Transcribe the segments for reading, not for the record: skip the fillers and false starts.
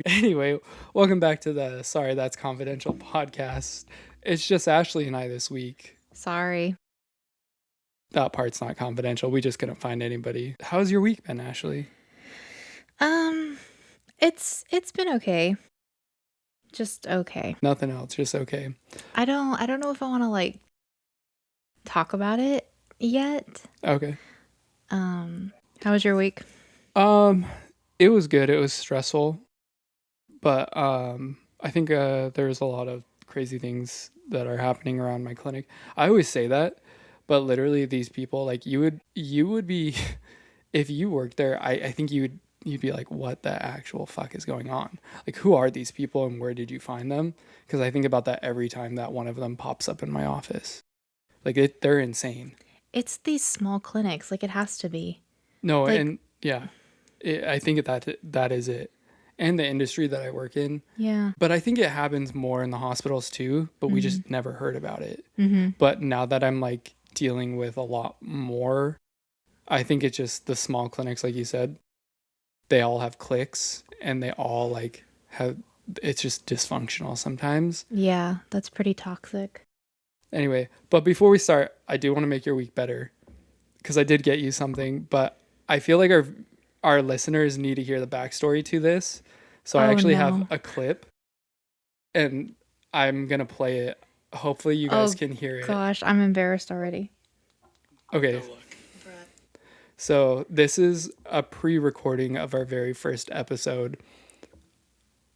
Anyway, welcome back to the Sorry That's Confidential podcast. It's just Ashley and I this week. Sorry. That part's not confidential. We just couldn't find anybody. How's your week been, Ashley? Um, it's been okay. Just okay. Nothing else, just okay. I don't know if I want to like talk about it yet. Okay. How was your week? Um, it was good. It was stressful, but I think there's a lot of crazy things that are happening around my clinic. I always say that, but literally these people, like you would be if you worked there, I think you'd be like, what the actual fuck is going on? Like, who are these people and where did you find them? Because I think about that every time that one of them pops up in my office. Like, they're insane. It's these small clinics, like it has to be. No, Like, and yeah, I think that is it. And the industry that I work in. yeah. But I think it happens more in the hospitals too, but we Mhm. just never heard about it. Mhm. But now that I'm like dealing with a lot more, I think it's just the small clinics, like you said, they all have cliques and they all like have it's just dysfunctional sometimes. Yeah, that's pretty toxic. Anyway, but before we start, I do want to make your week better because I did get you something, but I feel like our listeners need to hear the backstory to this. So I Oh actually have no. a clip and I'm gonna play it. Hopefully you guys Oh can hear it. gosh, I'm embarrassed already. Okay. So this is a pre-recording of our very first episode.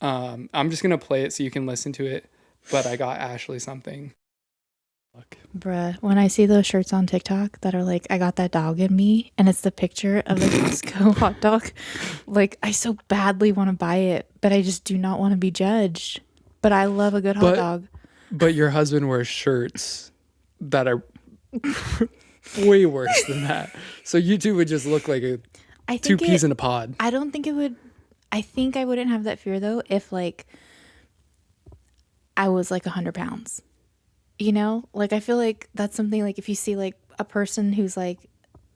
I'm just gonna play it so you can listen to it. But I got Ashley something. Look. Bruh, when I see those shirts on TikTok that are like, I got that dog in me, and it's the picture of the Costco hot dog, like, I so badly want to buy it, but I just do not want to be judged. But I love a good hot But dog. but your husband wears shirts that are way worse than that. So you two would just look like I two think peas it, in a pod. I don't think it would, I think I wouldn't have that fear though if like I was like 100 pounds. You know? Like, I feel like that's something like if you see like a person who's like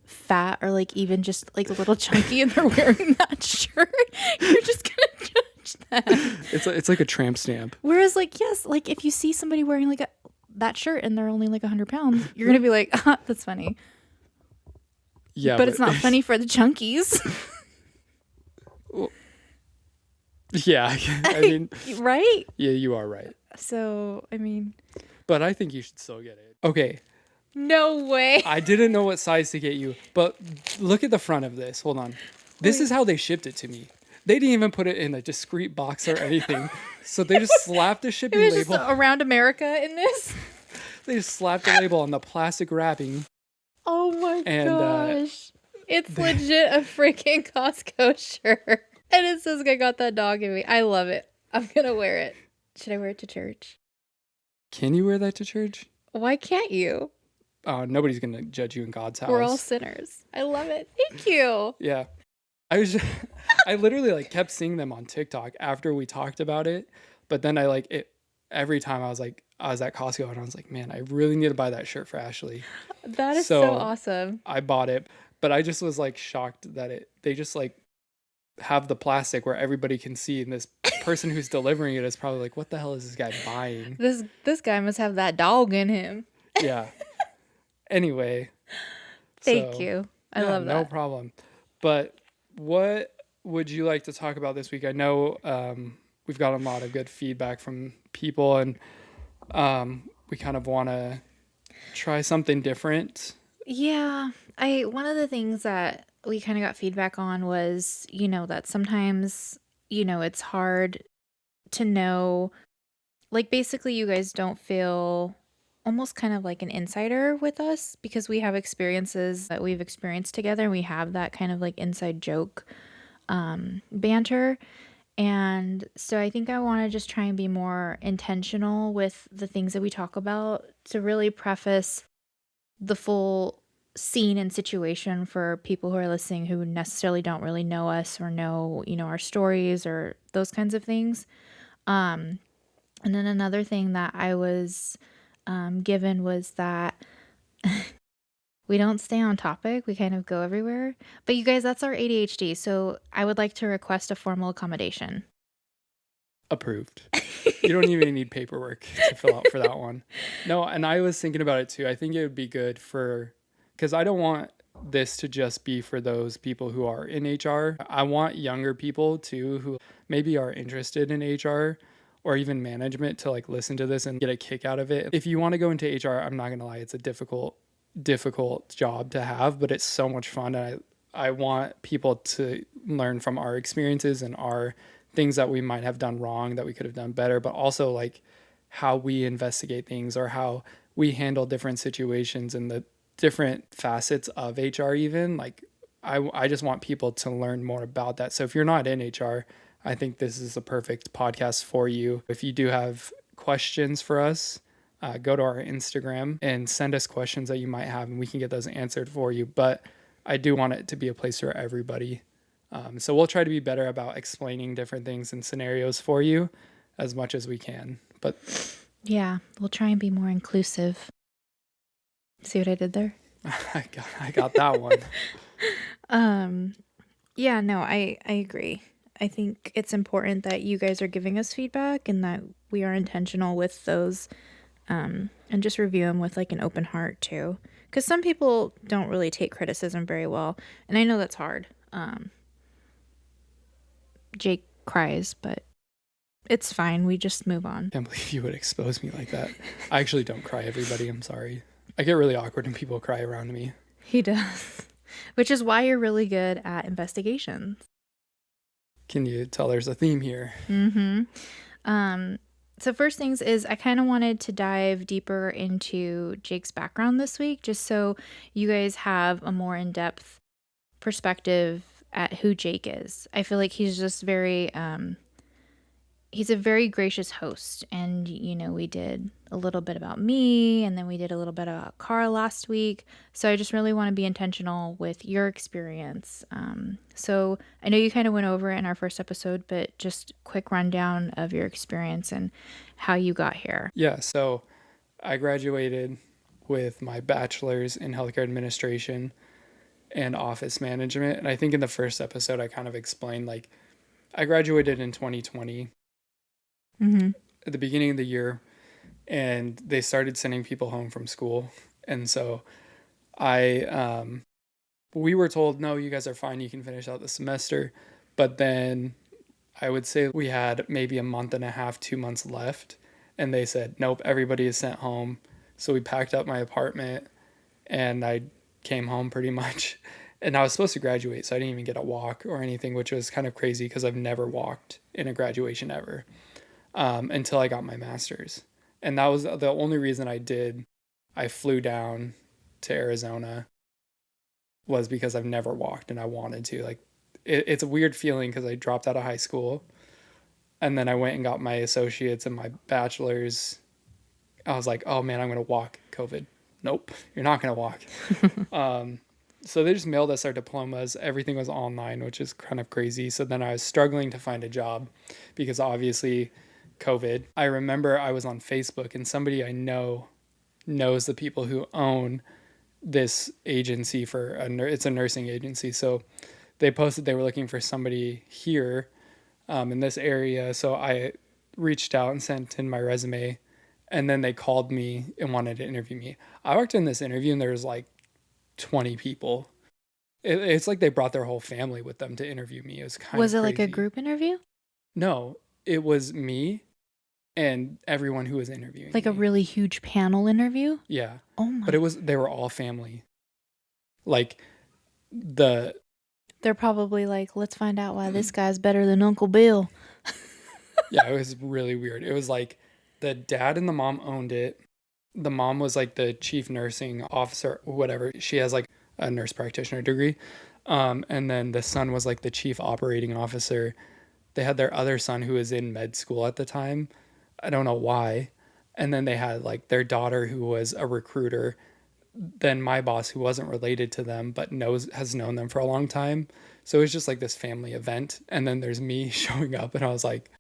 fat or like even just like a little chunky and they're wearing that shirt, you're just gonna judge them. It's like a tramp stamp. Whereas like yes, like if you see somebody wearing like that shirt and they're only like 100 pounds, you're gonna be like, ah, that's funny. Yeah, But but it's not funny for the chunkies. yeah, I mean, Right? yeah, you are right. So I mean, But I think you should still get it. Okay, no way. I didn't know what size to get you, but look at the front of this. Hold on. This is how they shipped it to me. They didn't even put it in a discreet box or anything. So they just slapped the It shipping was just label. around America in this. They just slapped the label on the plastic wrapping. Oh my And gosh. It's legit a freaking Costco shirt. And it says I got that dog in me. I love it. I'm gonna wear it. Should I wear it to church? can you wear that to church? Why can't you? Nobody's going to judge you in God's house. We're all sinners. I love it. Thank you. Yeah. I was just, I literally like kept seeing them on TikTok after we talked about it. But then I like it every time I was at Costco and I was like, man, I really need to buy that shirt for Ashley. That is so So awesome. I bought it, but I just was like shocked that they just like have the plastic where everybody can see, and this person who's delivering it is probably like, what the hell is this guy buying? This guy must have that dog in him. Yeah. Anyway, Thank so you. I yeah, love no that. problem. But what would you like to talk about this week? I know we've got a lot of good feedback from people, and we kind of want to try something different. Yeah, I one of the things that we kind of got feedback on was, that sometimes, it's hard to know, like basically you guys don't feel almost kind of like an insider with us because we have experiences that we've experienced together and we have that kind of like inside joke banter. And so I think I want to just try and be more intentional with the things that we talk about to really preface the full scene and situation for people who are listening who necessarily don't really know us or know, our stories or those kinds of things. Um, and then another thing that I was given was that we don't stay on topic. We kind of go everywhere. But you guys, that's our ADHD. So I would like to request a formal accommodation. Approved. You don't even need paperwork to fill out for that one. No, and I was thinking about it too. I think it would be good for, because I don't want this to just be for those people who are in HR. I want younger people too who maybe are interested in HR or even management to like listen to this and get a kick out of it. If you want to go into HR, I'm not gonna lie, it's a difficult job to have, but it's so much fun. And I want people to learn from our experiences and our things that we might have done wrong that we could have done better, but also like how we investigate things or how we handle different situations and the different facets of HR even. Like I just want people to learn more about that. So if you're not in HR, I think this is a perfect podcast for you. If you do have questions for us, go to our Instagram and send us questions that you might have, and we can get those answered for you. But I do want it to be a place for everybody. So we'll try to be better about explaining different things and scenarios for you as much as we can. But Yeah, we'll try and be more inclusive. See what I did there? I got that one. Yeah, no, I agree. I think it's important that you guys are giving us feedback and that we are intentional with those, and just review them with like an open heart too. Because some people don't really take criticism very well, and I know that's hard. Jake cries, but it's fine. We just move on. I can't believe you would expose me like that. I actually don't cry, everybody. I'm sorry. I get really awkward when people cry around me. He does. Which is why you're really good at investigations. Can you tell there's a theme here? So first things is I kind of wanted to dive deeper into Jake's background this week, just so you guys have a more in-depth perspective at who Jake is. I feel like he's just he's a very gracious host. And, we did a little bit about me, and then we did a little bit about Carl last week. So I just really want to be intentional with your experience. So I know you kind of went over it in our first episode, but just quick rundown of your experience and how you got here. Yeah, so I graduated with my bachelor's in healthcare administration and office management. And I think in the first episode, I kind of explained like I graduated in 2020 at the beginning of the year, and they started sending people home from school. And so we were told, no, you guys are fine. You can finish out the semester. But then I would say we had maybe a month and a half, 2 months left. And they said, nope, everybody is sent home. So we packed up my apartment and I came home pretty much. And I was supposed to graduate, so I didn't even get a walk or anything, which was kind of crazy because I've never walked in a graduation ever until I got my master's. And that was the only reason I flew down to Arizona was because I've never walked and I wanted to. Like, it's a weird feeling because I dropped out of high school and then I went and got my associates and my bachelor's. I was like, oh man, I'm going to walk. COVID. Nope, you're not going to walk. So they just mailed us our diplomas. Everything was online, which is kind of crazy. So then I was struggling to find a job because obviously COVID. I remember I was on Facebook and somebody I know knows the people who own this agency it's a nursing agency. So they posted they were looking for somebody here in this area. So I reached out and sent in my resume, and then they called me and wanted to interview me. I walked in this interview and there was like 20 people. It's like they brought their whole family with them to interview me. It was kind of Was it crazy. like a group interview? No, it was me and everyone who was interviewing Like me. a really huge panel interview? Yeah. Oh my. But they were all family. Like they're probably like, let's find out why this guy's better than Uncle Bill. Yeah, it was really weird. It was like the dad and the mom owned it. The mom was like the chief nursing officer, whatever. She has like a nurse practitioner degree. And then the son was like the chief operating officer. They had their other son who was in med school at the time. I don't know why. And then they had like their daughter who was a recruiter. Then my boss who wasn't related to them but has known them for a long time. So it was just like this family event. And then there's me showing up and I was like,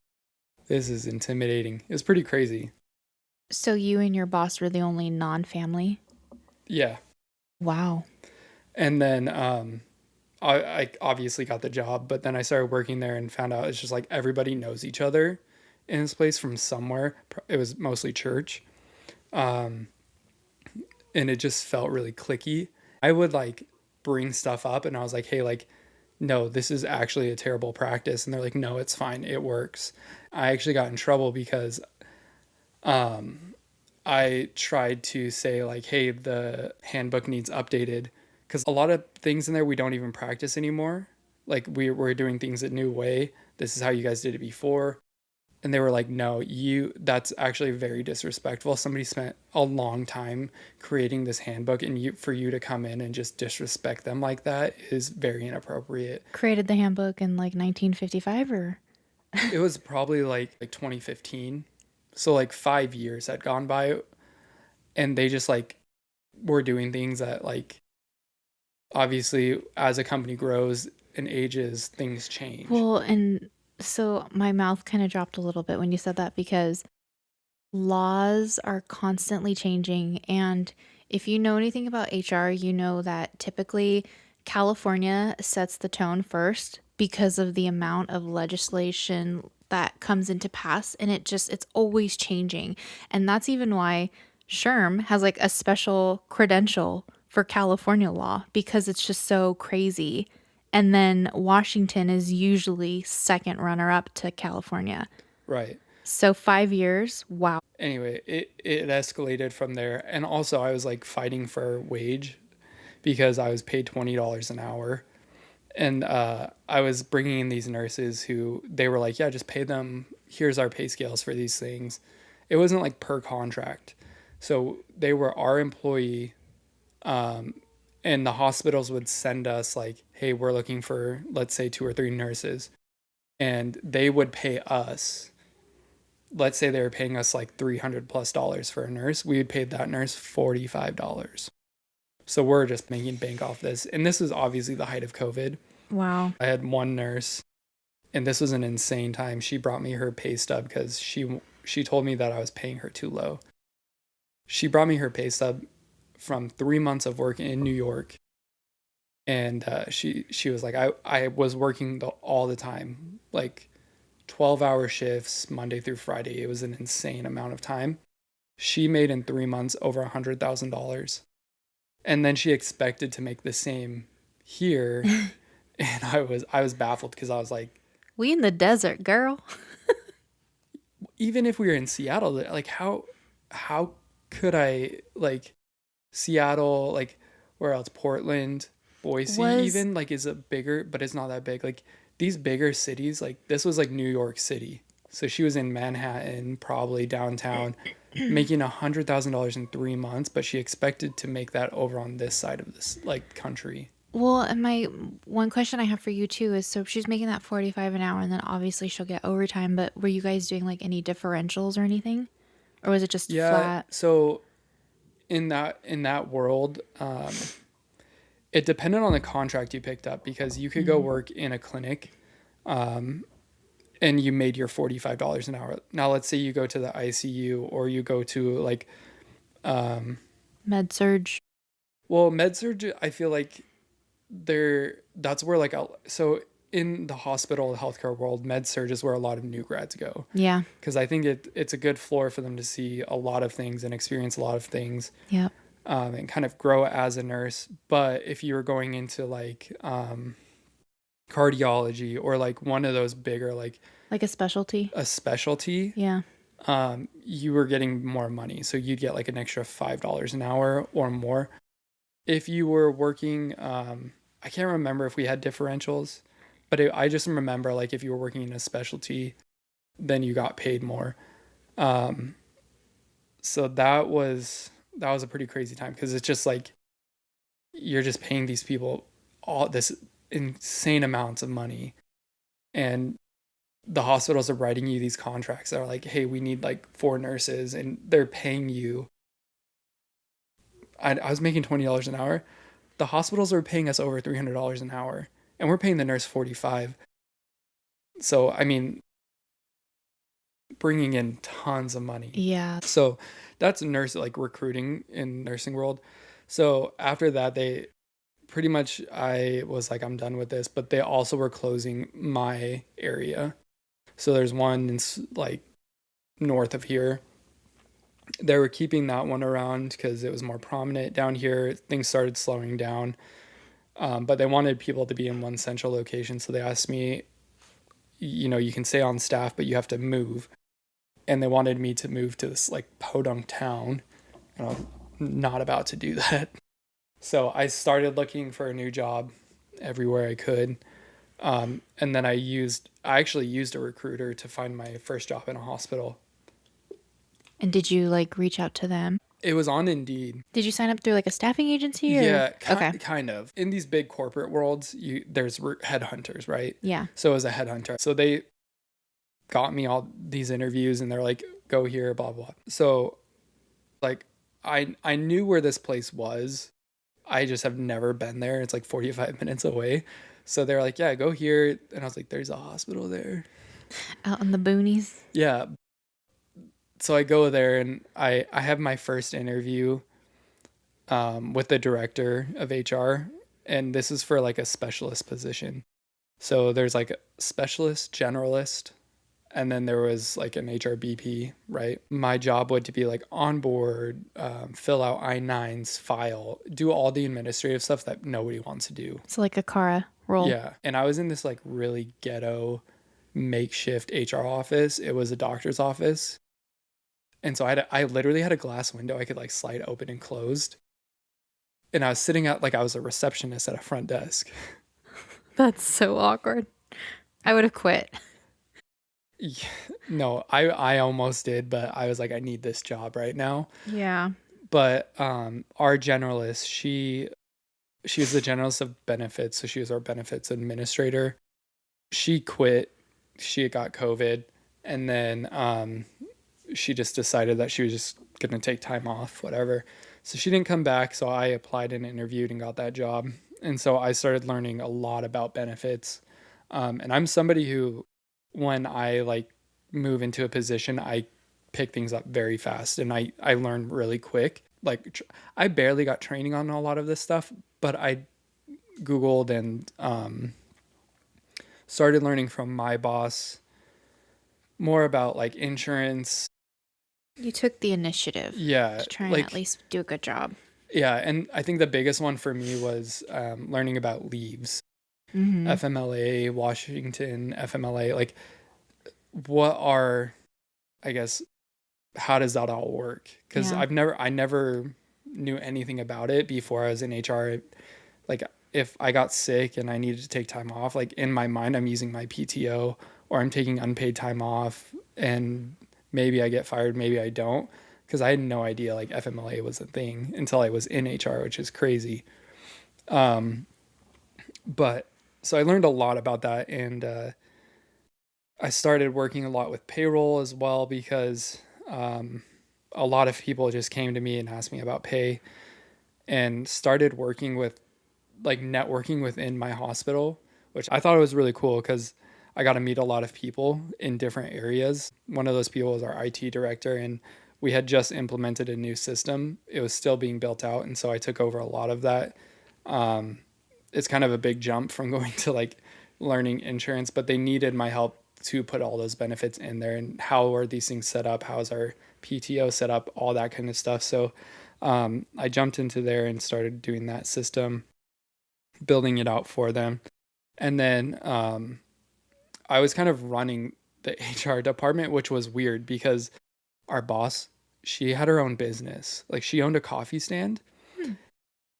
this is intimidating. It was pretty crazy. So you and your boss were the only non-family? Yeah. Wow. And then I obviously got the job, but then I started working there and found out it's just like everybody knows each other. in this place from somewhere. It was mostly church. Um, and it just felt really clicky. I would like bring stuff up and I was like, hey, like, no, this is actually a terrible practice. And they're like, no, it's fine. It works. I actually got in trouble because um, I tried to say, like, hey, the handbook needs updated because a lot of things in there we don't even practice anymore. Like, we're doing things a new way. This is how you guys did it before. And they were like, no, that's actually very disrespectful. Somebody spent a long time creating this handbook, and for you to come in and just disrespect them like that is very inappropriate. Created the handbook in like 1955 or? It was probably like 2015. So like 5 years had gone by, and they just like were doing things that, like, obviously as a company grows and ages, things change. Well, and so my mouth kind of dropped a little bit when you said that because laws are constantly changing. And if you know anything about HR, you know that typically California sets the tone first because of the amount of legislation that comes into pass. And it's always changing. And that's even why SHRM has like a special credential for California law because it's just so crazy. And then Washington is usually second runner up to California. Right. So 5 years, wow. Anyway, it escalated from there. And also, I was like fighting for wage because I was paid $20 an hour. And I was bringing in these nurses who they were like, yeah, just pay them. Here's our pay scales for these things. It wasn't like per contract. So they were our employee. And the hospitals would send us, like, hey, we're looking for, let's say, 2 or 3 nurses. And they would pay us. Let's say they were paying us like $300+ for a nurse. We would pay that nurse $45. So we're just making bank off this. And this is obviously the height of COVID. Wow. I had one nurse, and this was an insane time. She brought me her pay stub because she told me that I was paying her too low. She brought me her pay stub from 3 months of work in New York, and she was like, I was working all the time, like 12-hour shifts Monday through Friday. It was an insane amount of time. She made in 3 months over $100,000, and then she expected to make the same here. And I was baffled because I was like, We in the desert, girl. even if we were in Seattle, like, how could I, like, Seattle, like, where else? Portland, Boise, Was even, like, is a bigger, but it's not that big. Like, these bigger cities, like, this was like New York City. So she was in Manhattan, probably downtown, making $100,000 in 3 months, but she expected to make that over on this side of this, like, country. well, and my one question I have for you too is so if she's making that 45 an hour and then obviously she'll get overtime, but were you guys doing like any differentials or anything? Or was it just Yeah, flat? so in that world, it depended on the contract you picked up because you could go Mm. work in a clinic, um, and you made your $45 an hour. Now, let's say you go to the ICU or you go to, like, um, Med surge. well, med surg, I feel like that's where, like, so in the hospital, healthcare world, med surg is where a lot of new grads go Yeah. because I think it's a good floor for them to see a lot of things and experience a lot of things, Yep. and kind of grow as a nurse. But if you were going into, like, cardiology or like one of those bigger, like Like a specialty. a specialty, Yeah. you were getting more money. So you'd get like an extra $5 an hour or more. If you were working, I can't remember if we had differentials, but I just remember, like, if you were working in a specialty, then you got paid more. Um, so that was a pretty crazy time because it's just like you're just paying these people all this insane amounts of money, and the hospitals are writing you these contracts that are like, hey, we need like 4 nurses, and they're paying you. I was making $20 an hour. The hospitals are paying us over $300 an hour, and we're paying the nurse 45. So I mean, bringing in tons of money. Yeah. So that's nurse, like, recruiting in nursing world. So after that, they pretty much, I was like, I'm done with this, but they also were closing my area. So there's one in like north of here. They were keeping that one around because it was more prominent. Down here, things started slowing down. But they wanted people to be in one central location. So they asked me, you can stay on staff, but you have to move. And they wanted me to move to this like podunk town. And I'm not about to do that. So I started looking for a new job everywhere I could. And then I actually used a recruiter to find my first job in a hospital. And did you like reach out to them? It was on Indeed. Did you sign up through like a staffing agency? Or? Yeah, Okay. kind of. In these big corporate worlds, there's headhunters, right? Yeah. So it was a headhunter. So they got me all these interviews, and they're like, "Go here, blah blah." So, like, I knew where this place was. I just have never been there. It's like 45 minutes away. So they're like, "Yeah, go here," and I was like, "There's a hospital there." Out in the boonies. Yeah. So I go there, and I have my first interview with the director of HR, and this is for like a specialist position. So there's like a specialist, generalist, and then there was like an HRBP, right? My job would to be like onboard, fill out I-9s, file, do all the administrative stuff that nobody wants to do. It's like a Kara role. Yeah. And I was in this like really ghetto makeshift HR office. It was a doctor's office. And so I literally had a glass window I could like slide open and closed. And I was sitting at like I was a receptionist at a front desk. That's so awkward. I would have quit. Yeah, no, I almost did, but I was like, I need this job right now. Yeah. But our generalist, she was the generalist of benefits, so she was our benefits administrator. She quit. She got COVID, and then she just decided that she was just gonna take time off, whatever. So she didn't come back. So I applied and interviewed and got that job, and so I started learning a lot about benefits. And I'm somebody who, when I like move into a position, I pick things up very fast and I learn really quick. Like I barely got training on a lot of this stuff, but I Googled and started learning from my boss more about like insurance. You took the initiative. Yeah. To try and like, at least do a good job. Yeah. And I think the biggest one for me was learning about leaves. Mm-hmm. FMLA, Washington, FMLA, like what are, I guess, how does that all work? Because Yeah. I never knew anything about it before I was in HR. Like if I got sick and I needed to take time off, like in my mind, I'm using my PTO or I'm taking unpaid time off and maybe I get fired, maybe I don't. Because I had no idea like FMLA was a thing until I was in HR, which is crazy. But so I learned a lot about that, and I started working a lot with payroll as well because a lot of people just came to me and asked me about pay, and started working with like networking within my hospital, which I thought was really cool because I got to meet a lot of people in different areas. One of those people was our IT director, and we had just implemented a new system. It was still being built out, and so I took over a lot of that. It's kind of a big jump from going to like learning insurance, but they needed my help to put all those benefits in there and how are these things set up? How's our PTO set up? All that kind of stuff. So I jumped into there and started doing that system, building it out for them. And then I was kind of running the HR department, which was weird because our boss, she had her own business. Like she owned a coffee stand.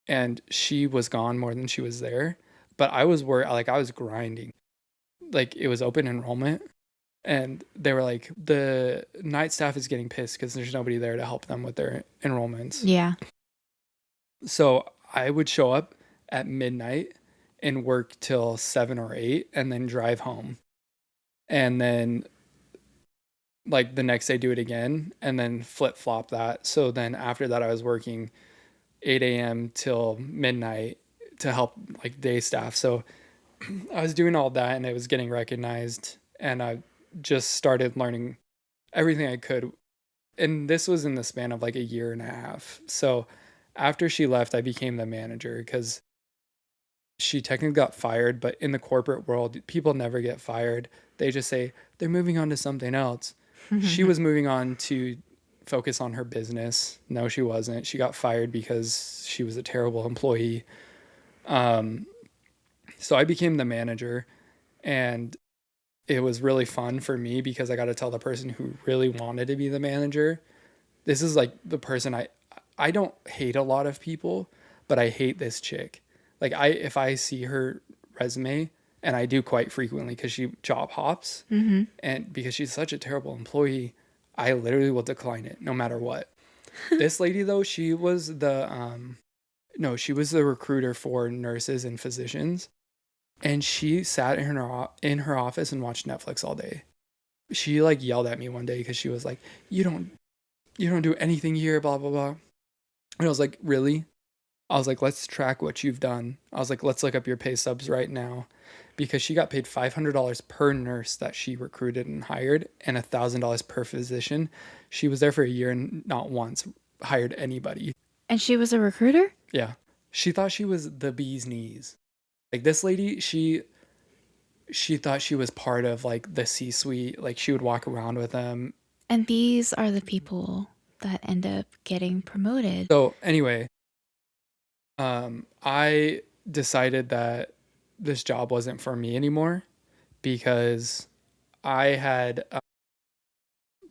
And she was gone more than she was there. But I was I was grinding. Like it was open enrollment. And they were like, the night staff is getting pissed because there's nobody there to help them with their enrollments. Yeah. So I would show up at midnight and work till 7 or 8 and then drive home. And then like the next day do it again and then flip flop that. So then after that I was working 8 a.m. till midnight to help like day staff. So I was doing all that and it was getting recognized, and I just started learning everything I could. And this was in the span of like a year and a half. So after she left, I became the manager because she technically got fired, but in the corporate world, people never get fired. They just say they're moving on to something else. She was moving on to focus on her business. No, she wasn't. She got fired because she was a terrible employee. Um, so I became the manager, and it was really fun for me because I got to tell the person who really wanted to be the manager. This is like the person I don't hate a lot of people, but I hate this chick. Like if I see her resume, and I do quite frequently because she job hops, Mm-hmm. and because she's such a terrible employee, I literally will decline it no matter what. This lady though, she was the no, she was the recruiter for nurses and physicians, and she sat in her office and watched Netflix all day. She like yelled at me one day because she was like, you don't do anything here, blah blah blah." And I was like, "Really?" I was like, "Let's track what you've done." I was like, "Let's look up your pay stubs right now." Because she got paid $500 per nurse that she recruited and hired, and $1,000 per physician. She was there for a year and not once hired anybody. And she was a recruiter? Yeah. She thought she was the bee's knees. Like this lady, she thought she was part of like the C-suite. Like she would walk around with them. And these are the people that end up getting promoted. So anyway, I decided that this job wasn't for me anymore because I had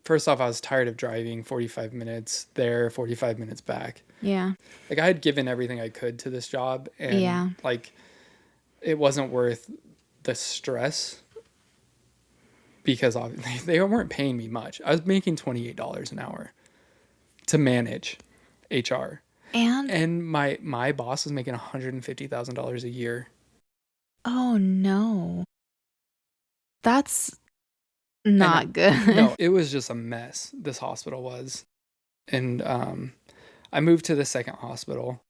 first off, I was tired of driving 45 minutes there, 45 minutes back. Yeah. Like I had given everything I could to this job, and Yeah. like it wasn't worth the stress because obviously they weren't paying me much. I was making $28 an hour to manage HR. And And my boss was making $150,000 a year. oh no. That's And not good. no, it was just a mess. This hospital was, and I moved to the second hospital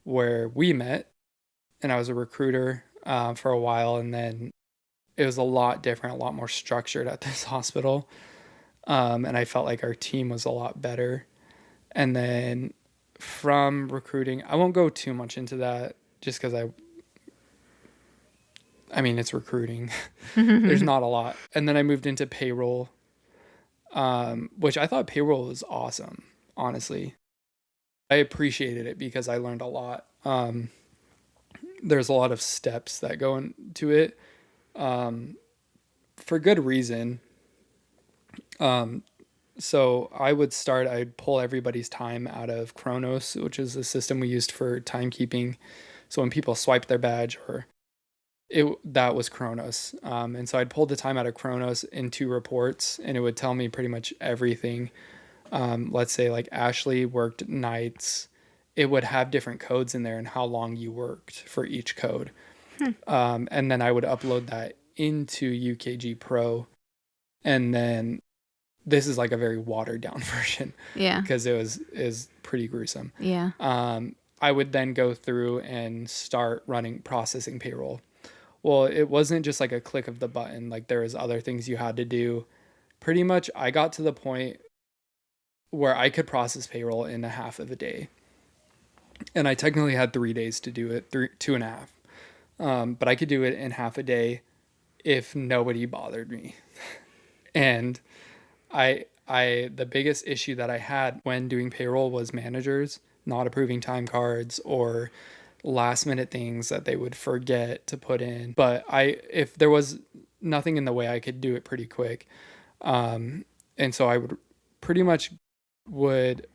where we met, and I was a recruiter for a while, and then it was a lot different, a lot more structured at this hospital, and I felt like our team was a lot better. And then from recruiting, I won't go too much into that, just because I mean it's recruiting. There's not a lot. And then I moved into payroll, which I thought payroll was awesome, honestly. I appreciated it because I learned a lot. There's a lot of steps that go into it, for good reason. So I'd pull everybody's time out of Kronos, which is the system we used for timekeeping. So when people swipe their badge that was Kronos. And so I'd pull the time out of Kronos into reports, and it would tell me pretty much everything. Let's say like Ashley worked nights, it would have different codes in there and how long you worked for each code. And then I would upload that into UKG Pro. And then this is like a very watered down version Yeah. because is pretty gruesome. Yeah. I would then go through and start processing payroll. Well, it wasn't just like a click of the button. Like there was other things you had to do. Pretty much I got to the point where I could process payroll in a half of a day. And I technically had 3 days to do it, 2.5. But I could do it in half a day if nobody bothered me. And the biggest issue that I had when doing payroll was managers not approving time cards or last minute things that they would forget to put in. But if there was nothing in the way, I could do it pretty quick. And so I would pretty much would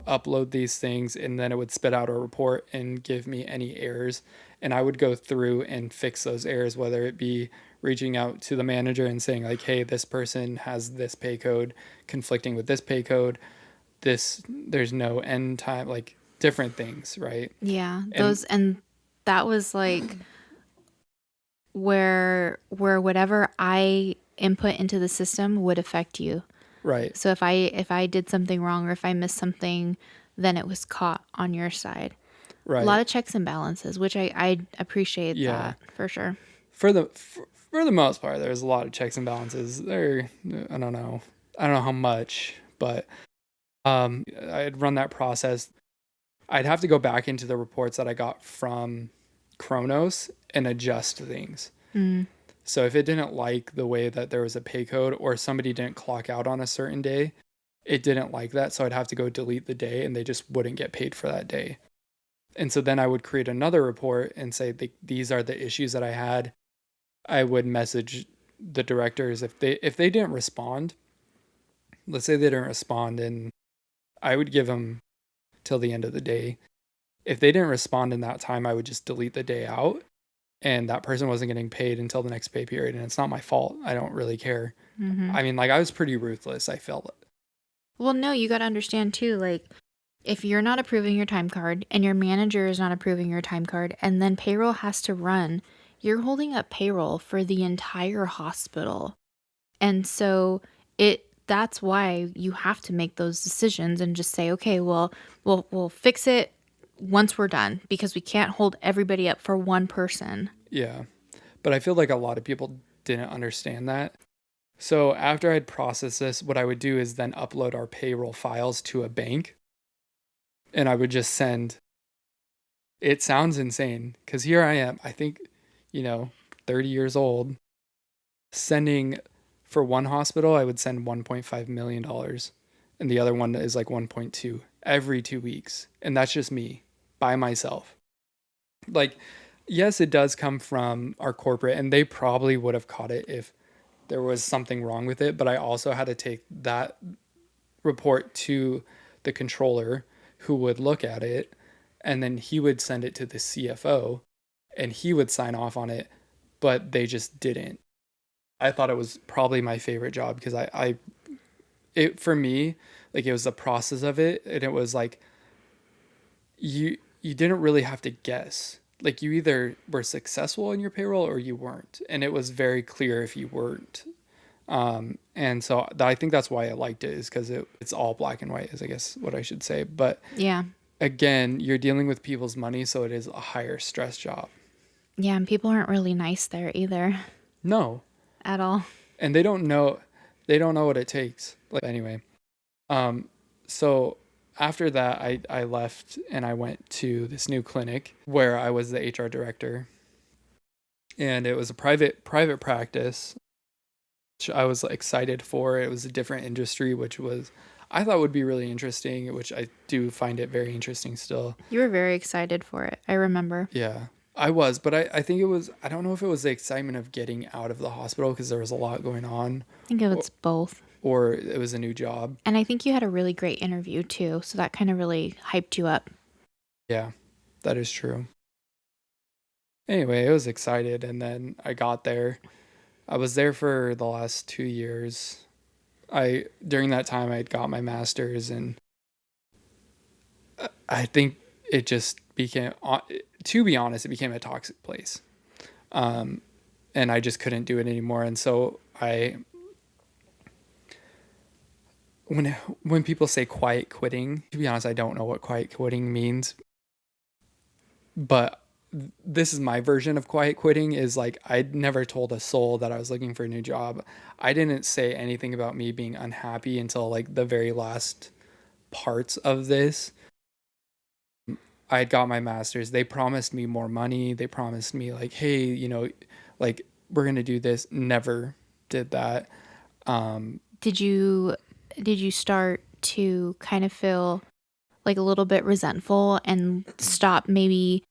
upload these things, and then it would spit out a report and give me any errors, and I would go through and fix those errors, whether it be reaching out to the manager and saying like, hey, this person has this pay code conflicting with this pay code, there's no end time, like different things, right? Yeah. And that was like where whatever I input into the system would affect you. Right. So if I did something wrong or if I missed something, then it was caught on your side. Right. A lot of checks and balances, which I appreciate that for sure. For the most part, there's a lot of checks and balances. I don't know how much, but I'd run that process. I'd have to go back into the reports that I got from Kronos and adjust things. So if it didn't like the way that there was a pay code or somebody didn't clock out on a certain day, it didn't like that. So I'd have to go delete the day and they just wouldn't get paid for that day. And so then I would create another report and say, these are the issues that I had. I would message the directors if they didn't respond. Let's say they didn't respond, and I would give them till the end of the day. If they didn't respond in that time, I would just delete the day out, and that person wasn't getting paid until the next pay period. And it's not my fault. I don't really care. Mm-hmm. I mean, like, I was pretty ruthless, I felt. Well, no, you got to understand too, like, if you're not approving your time card and your manager is not approving your time card and then payroll has to run, you're holding up payroll for the entire hospital. And so that's why you have to make those decisions and just say, okay, well, we'll fix it once we're done because we can't hold everybody up for one person. Yeah. But I feel like a lot of people didn't understand that. So after I'd process this, what I would do is then upload our payroll files to a bank. And I would just send. It sounds insane because here I am, I think, 30 years old, sending for one hospital, I would send $1.5 million. And the other one is like 1.2 every 2 weeks. And that's just me by myself. Like, yes, it does come from our corporate, and they probably would have caught it if there was something wrong with it. But I also had to take that report to the controller who would look at it, and then he would send it to the CFO and he would sign off on it, but they just didn't. I thought it was probably my favorite job because it for me, like, it was the process of it, and it was like you didn't really have to guess. Like, you either were successful in your payroll or you weren't, and it was very clear if you weren't. And so I think that's why I liked it, is because it's all black and white, is I guess what I should say. But Yeah. again, you're dealing with people's money, so it is a higher stress job. Yeah, and people aren't really nice there either No, at all. and they don't know what it takes. Like, anyway, so after that, I left and I went to this new clinic where I was the HR director, and it was a private practice, which I was excited for. It was a different industry, which was I thought would be really interesting, which I do find it very interesting still. You were very excited for it. I remember. Yeah, I was, but I think it was, I don't know if it was the excitement of getting out of the hospital because there was a lot going on, I think it was both. or it was a new job. And I think you had a really great interview too, so that kind of really hyped you up. Yeah, that is true. Anyway, I was excited, and then I got there. I was there for the last 2 years. During that time, I had got my master's, and I think it just became, to be honest, it became a toxic place. And I just couldn't do it anymore. And so when people say quiet quitting, to be honest, I don't know what quiet quitting means. But this is my version of quiet quitting, is like, I'd never told a soul that I was looking for a new job. I didn't say anything about me being unhappy until like the very last parts of this. I had got my master's. They promised me more money. They promised me, like, hey, like, we're going to do this. Never did that. Did you start to kind of feel like a little bit resentful and stop maybe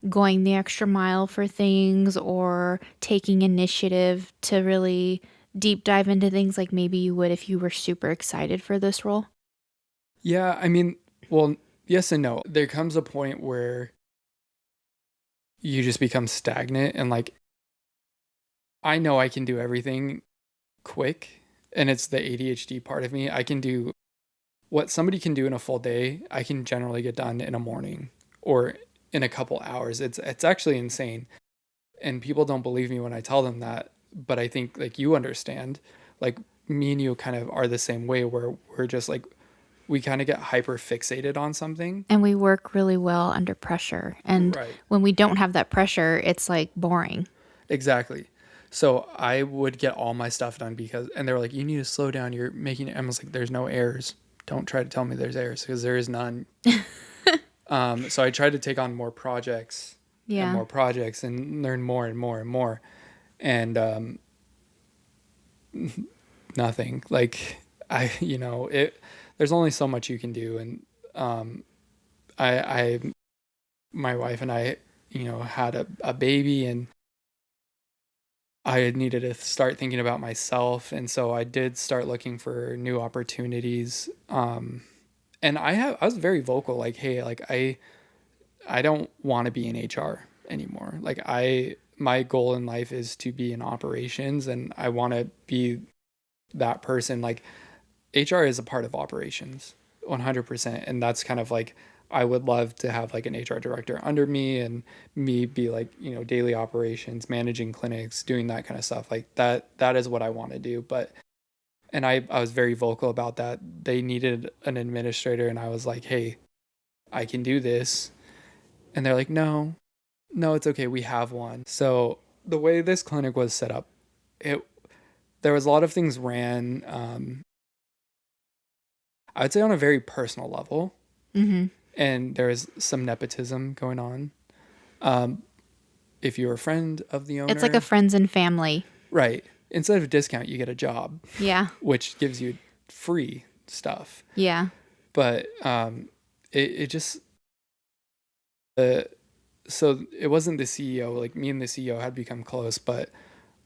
going the extra mile for things or taking initiative to really deep dive into things like maybe you would if you were super excited for this role? Yeah, I mean, well, yes and no. There comes a point where you just become stagnant, and like, I know I can do everything quick, and it's the ADHD part of me. I can do what somebody can do in a full day, I can generally get done in a morning or in a couple hours. It's actually insane. And people don't believe me when I tell them that, but I think, like, you understand. Like, me and you kind of are the same way, where we're just like, we kind of get hyper fixated on something. And we work really well under pressure. And Right. when we don't have that pressure, it's like boring. Exactly. So I would get all my stuff done and they were like, you need to slow down. You're making it. I was like, there's no errors. Don't try to tell me there's errors, because there is none. So I tried to take on more projects and Yeah. more projects and learn more and more and more. and nothing. Like it. There's only so much you can do, and um, I my wife and I, had a baby, and I had needed to start thinking about myself, and so I did start looking for new opportunities. And I was very vocal, like, hey, like I don't want to be in HR anymore. Like my goal in life is to be in operations, and I want to be that person. Like HR is a part of operations 100%. And that's kind of like, I would love to have like an HR director under me, and me be like, daily operations, managing clinics, doing that kind of stuff. Like that is what I want to do. But, and I was very vocal about that. They needed an administrator, and I was like, hey, I can do this. And they're like, no, no, it's okay. We have one. So the way this clinic was set up, it, there was a lot of things ran, I would say on a very personal level, Mm-hmm. and there was some nepotism going on. Um, if you're a friend of the It's like a owner, friends and family. right? Instead of a discount, you get a job, Yeah. which gives you free stuff. Yeah. But it just uh, so it wasn't the CEO. Like me and the CEO had become close, but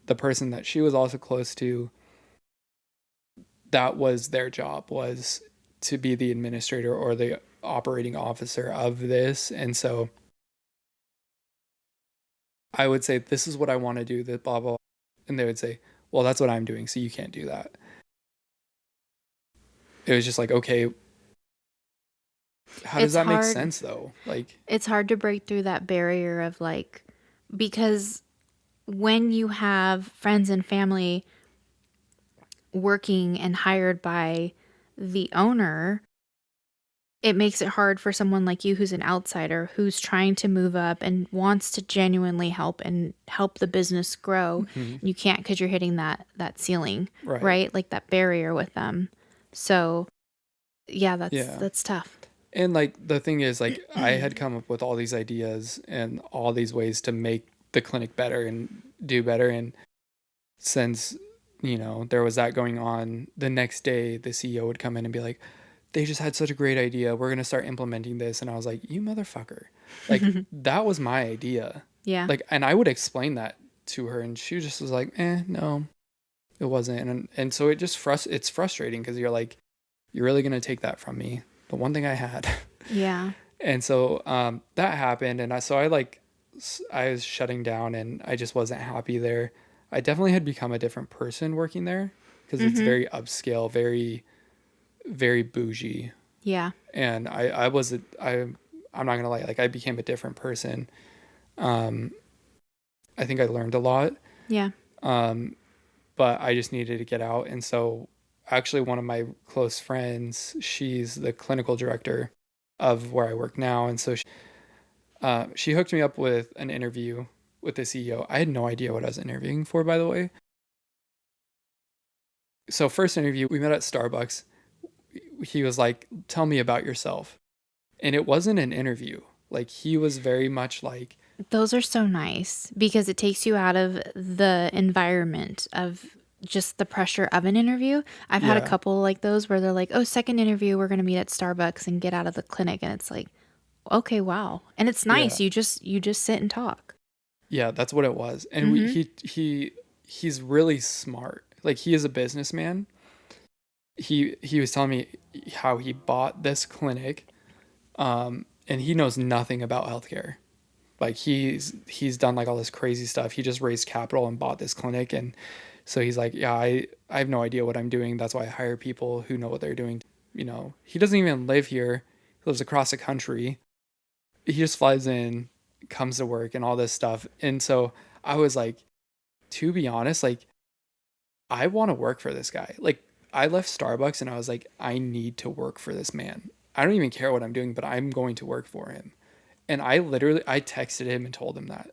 the person that she was also close to, that was their job, was to be the administrator or the operating officer of this. And so I would say, this is what I want to do, that blah, blah, blah. And they would say, well, that's what I'm doing, so you can't do that. It was just like, okay, how does It's that make hard. sense though? Like, It's hard to break through that barrier of like, because when you have friends and family working and hired by the owner, it makes it hard for someone like you who's an outsider who's trying to move up and wants to genuinely help and help the business grow. mhm, You can't because you're hitting that ceiling, right. right? Like that barrier with them. So yeah, Yeah. that's tough. And like the thing is, like, I had come up with all these ideas and all these ways to make the clinic better and do better. And since, there was that going on, the next day the CEO would come in and be like, they just had such a great idea. We're going to start implementing this. And I was like, you motherfucker. Like, that was my idea. Yeah. Like, and I would explain that to her, and she just was like, no, it wasn't. And so it just it's frustrating, because you're like, you're really going to take that from me, the one thing I had. Yeah. And so that happened. And I was shutting down, and I just wasn't happy there. I definitely had become a different person working there, because it's Mhm. very upscale, very, very bougie. Yeah. And I'm not gonna lie, like, I became a different person. Um, I think I learned a lot, Yeah. um, but I just needed to get out. And so, actually, one of my close friends, she's the clinical director of where I work now, and so she hooked me up with an interview with the CEO. I had no idea what I was interviewing for, by the way. So, first interview, we met at Starbucks. He was like, "Tell me about yourself," and it wasn't an interview. Like, he was very much like, Those are so nice because it takes you out of the environment of just the pressure of an interview. I've had a yeah, couple like those where they're like, "Oh, second interview, we're going to meet at Starbucks and get out of the clinic." And it's like, "Okay, wow." And it's yeah. nice. You just sit and talk. Yeah, that's what it was. And Mhm. he's really smart. Like, he is a businessman. He was telling me how he bought this clinic, and he knows nothing about healthcare. Like, he's done like all this crazy stuff. He just raised capital and bought this clinic, and so he's like, yeah, I have no idea what I'm doing. That's why I hire people who know what they're doing. He doesn't even live here. He lives across the country. He just flies in, comes to work, and all this stuff. And so I was like, to be honest, like, I want to work for this guy. Like, I left Starbucks, and I was like, I need to work for this man. I don't even care what I'm doing, but I'm going to work for him. And I texted him and told him that.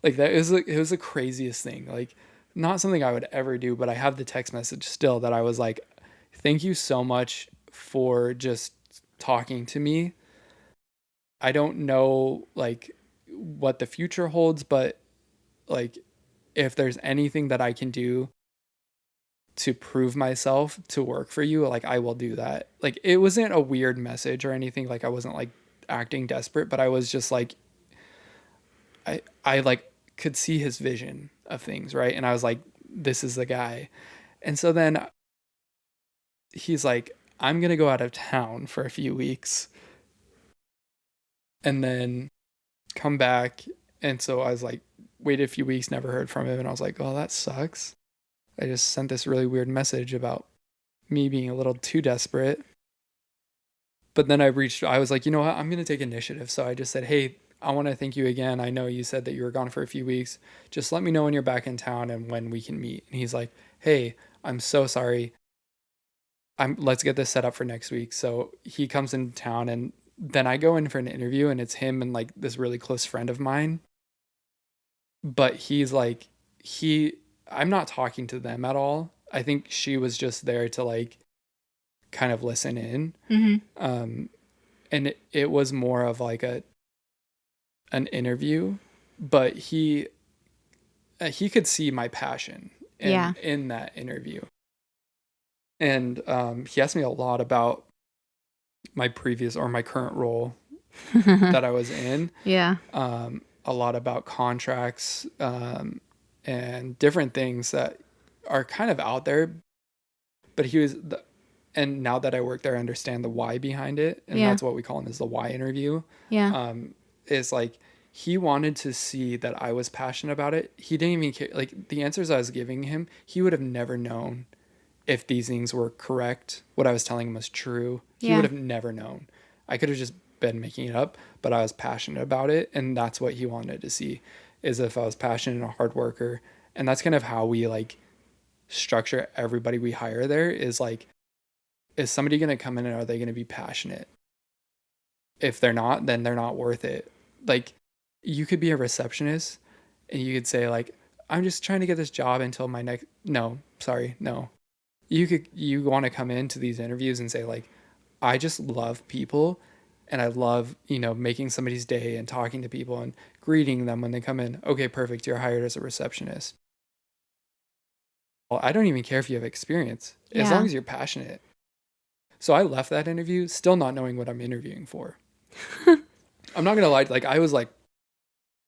Like, it was the craziest thing. Like, not something I would ever do, but I have the text message still, that I was like, thank you so much for just talking to me. I don't know, like, what the future holds, but, like, if there's anything that I can do to prove myself to work for you, like I will do that. Like it wasn't a weird message or anything. Like I wasn't like acting desperate, but I was just like I like could see his vision of things, right? And I was like, this is the guy. And so then he's like, I'm gonna go out of town for a few weeks and then come back. And so I was like, waited a few weeks, never heard from him, and I was like, oh, that sucks. I just sent this really weird message about me being a little too desperate. But then I was like, you know what? I'm going to take initiative. So I just said, hey, I want to thank you again. I know you said that you were gone for a few weeks. Just let me know when you're back in town and when we can meet. And he's like, hey, I'm so sorry. Let's get this set up for next week. So he comes into town and then I go in for an interview and it's him and like this really close friend of mine. But he's like, I'm not talking to them at all. I think she was just there to like kind of listen in. And it was more of like an interview, but he could see my passion in that interview. And he asked me a lot about my previous or my current role that I was in. Yeah. A lot about contracts and different things that are kind of out there. But and now that I work there, I understand the why behind it. And that's what we call them, is the why interview. Yeah. Is like, he wanted to see that I was passionate about it. He didn't even care. Like the answers I was giving him, he would have never known if these things were correct. What I was telling him was true. He would have never known. I could have just been making it up, but I was passionate about it. And that's what he wanted to see, is if I was passionate and a hard worker. And that's kind of how we like structure everybody we hire there, is like, is somebody going to come in and are they going to be passionate? If they're not, then they're not worth it. Like, you could be a receptionist and you could say like, I'm just trying to get this job until my next, no. You want to come into these interviews and say like, I just love people and I love, making somebody's day and talking to people and greeting them when they come in. Okay, perfect. You're hired as a receptionist. Well, I don't even care if you have experience, as long as you're passionate. So I left that interview still not knowing what I'm interviewing for. I'm not going to lie. Like, I was like,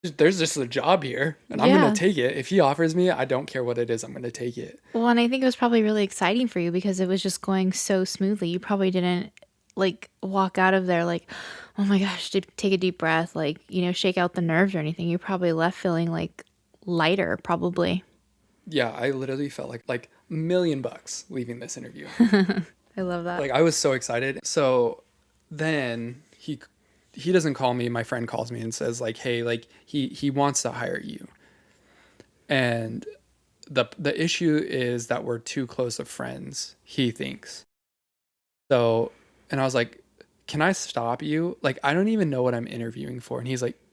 there's just a job here and I'm going to take it. If he offers me, I don't care what it is. I'm going to take it. Well, and I think it was probably really exciting for you because it was just going so smoothly. You probably didn't like walk out of there like, oh my gosh, take a deep breath, like, shake out the nerves or anything. You probably left feeling like lighter, probably. Yeah, I literally felt like $1,000,000 leaving this interview. I love that. Like, I was so excited. So then he doesn't call me. My friend calls me and says like, hey, like he wants to hire you. And the issue is that we're too close of friends, he thinks. So, and I was like, can I stop you? Like, I don't even know what I'm interviewing for. And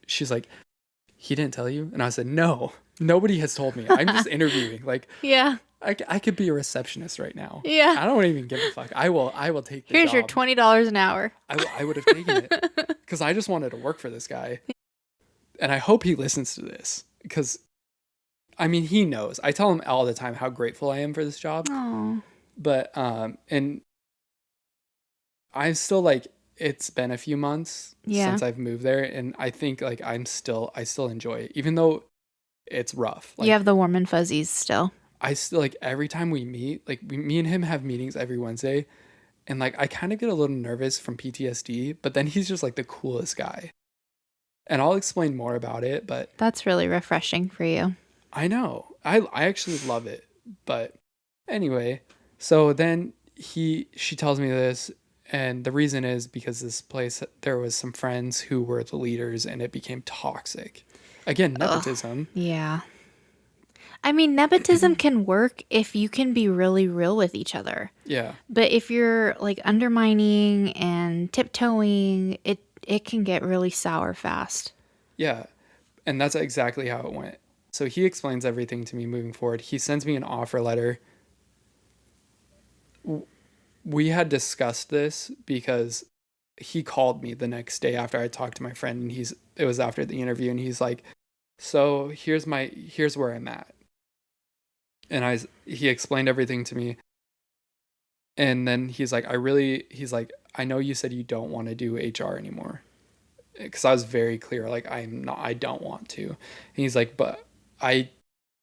she's like, he didn't tell you? And I said, no, nobody has told me. I'm just interviewing. Like, yeah. I could be a receptionist right now. Yeah. I don't even give a fuck. I will take the Here's job. your $20 an hour. I would have taken it because I just wanted to work for this guy. And I hope he listens to this because, I mean, he knows. I tell him all the time how grateful I am for this job. Oh. But, and I'm still like, it's been a few months since I've moved there. And I think like I still enjoy it, even though it's rough. Like, you have the warm and fuzzies still. I still like every time we meet, like me and him have meetings every Wednesday. And like, I kind of get a little nervous from PTSD, but then he's just like the coolest guy. And I'll explain more about it, but that's really refreshing for you. I know. I actually love it. But anyway, so then she tells me this, and the reason is because this place, there was some friends who were the leaders and it became toxic. Again, nepotism. Ugh, yeah. I mean, nepotism can work if you can be really real with each other. Yeah. But if you're like undermining and tiptoeing, it can get really sour fast. Yeah. And that's exactly how it went. So he explains everything to me moving forward. He sends me an offer letter. We had discussed this because he called me the next day after I talked to my friend, and it was after the interview, and he's like, so here's where I'm at. And he explained everything to me. And then he's like, I know you said you don't want to do HR anymore. Because I was very clear, like, I don't want to. And he's like, but I,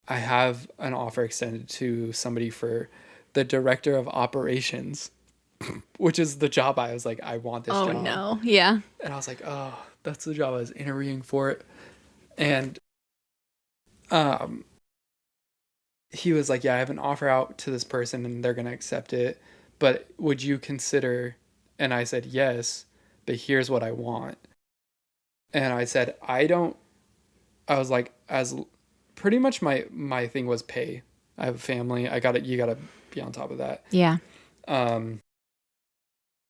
I have an offer extended to somebody for the director of operations, which is the job I was like, I want this Oh job. no. Yeah. And I was like, oh, that's the job I was interviewing for it. And um, he was like, yeah, I have an offer out to this person and they're going to accept it. But would you consider? And I said, yes, but here's what I want. And I said, I was like, as pretty much my thing was pay. I have a family. You got to be on top of that. Yeah. Um,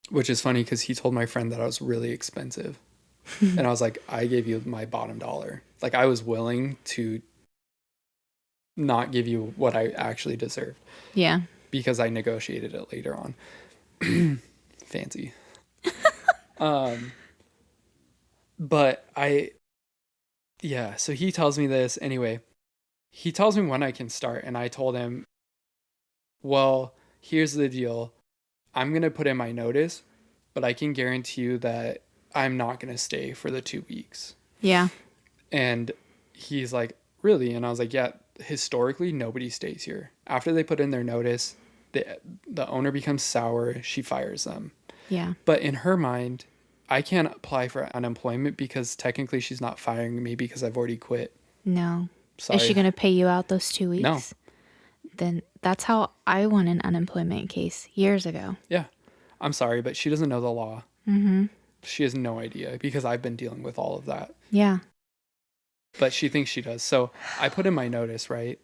which is funny because he told my friend that I was really expensive. And I was like, I gave you my bottom dollar. Like, I was willing to not give you what I actually deserved Yeah. because I negotiated it later on. Fancy. Um, but yeah, so he tells me this anyway. He tells me when I can start, and I told him, well, here's the deal. I'm going to put in my notice, but I can guarantee you that I'm not going to stay for the 2 weeks. Yeah. And he's like, really? And I was like, yeah, historically, nobody stays here. After they put in their notice, the owner becomes sour, she fires them. Yeah. But in her mind, I can't apply for unemployment because technically she's not firing me because I've already quit. No. Sorry. Is she going to pay you out those 2 weeks? No. Then that's how I won an unemployment case years ago. Yeah. I'm sorry, but she doesn't know the law. Mm-hmm. She has no idea because I've been dealing with all of that. Yeah. But she thinks she does. So I put in my notice, right?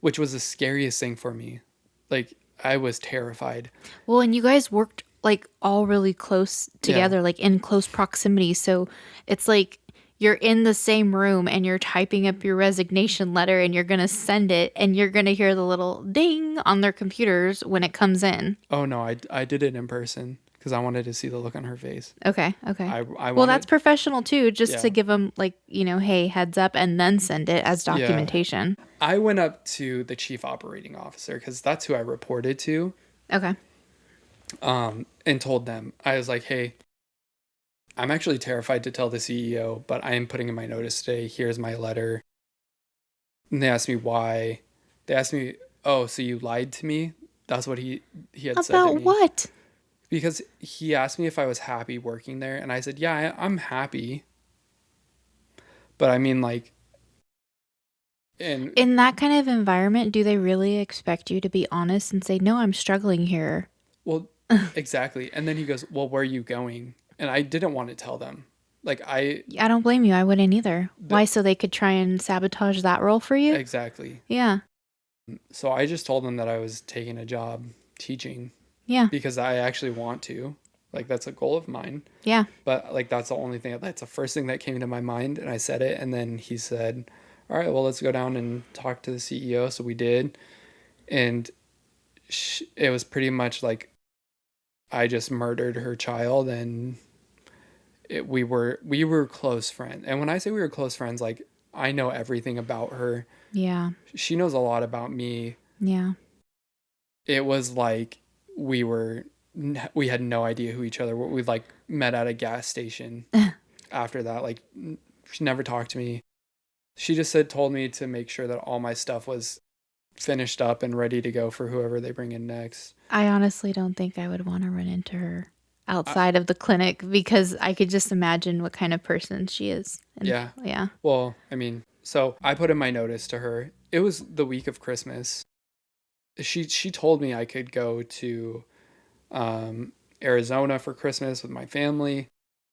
Which was the scariest thing for me. Like, I was terrified. Well, and you guys worked like all really close together, like in close proximity. So it's like you're in the same room and you're typing up your resignation letter and you're going to send it and you're going to hear the little ding on their computers when it comes in. Oh, no, I did it in person because I wanted to see the look on her face. Okay. Okay. Well, that's professional too, just Yeah. to give them like, hey, heads up and then send it as documentation. Yeah. I went up to the chief operating officer because that's who I reported to. Okay. And told them, I was like, hey, I'm actually terrified to tell the CEO, but I am putting in my notice today. Here's my letter. And they asked me why. They asked me, oh, so you lied to me? That's what he had said to About me. what? Because he asked me if I was happy working there. And I said, yeah, I'm happy. But I mean, like, in that kind of environment, do they really expect you to be honest and say, no, I'm struggling here? Well, exactly. And then he goes, well, where are you going? And I didn't want to tell them. Like, I don't blame you. I wouldn't either. Why? So they could try and sabotage that role for you? Exactly. Yeah. So I just told them that I was taking a job teaching. Yeah. Because I actually want to. Like, that's a goal of mine. Yeah. But, like, that's the first thing that came to my mind. And I said it. And then he said, all right, well, let's go down and talk to the CEO. So we did. And it was pretty much like I just murdered her child. And we were close friends. And when I say we were close friends, like, I know everything about her. Yeah. She knows a lot about me. Yeah. It was like we had no idea who each other were. We like met at a gas station after that. Like, she never talked to me. She just told me to make sure that all my stuff was finished up and ready to go for whoever they bring in next. I honestly don't think I would want to run into her outside of the clinic because I could just imagine what kind of person she is. And, yeah. Yeah. Well, I mean, so I put in my notice to her. It was the week of Christmas. She told me I could go to Arizona for Christmas with my family.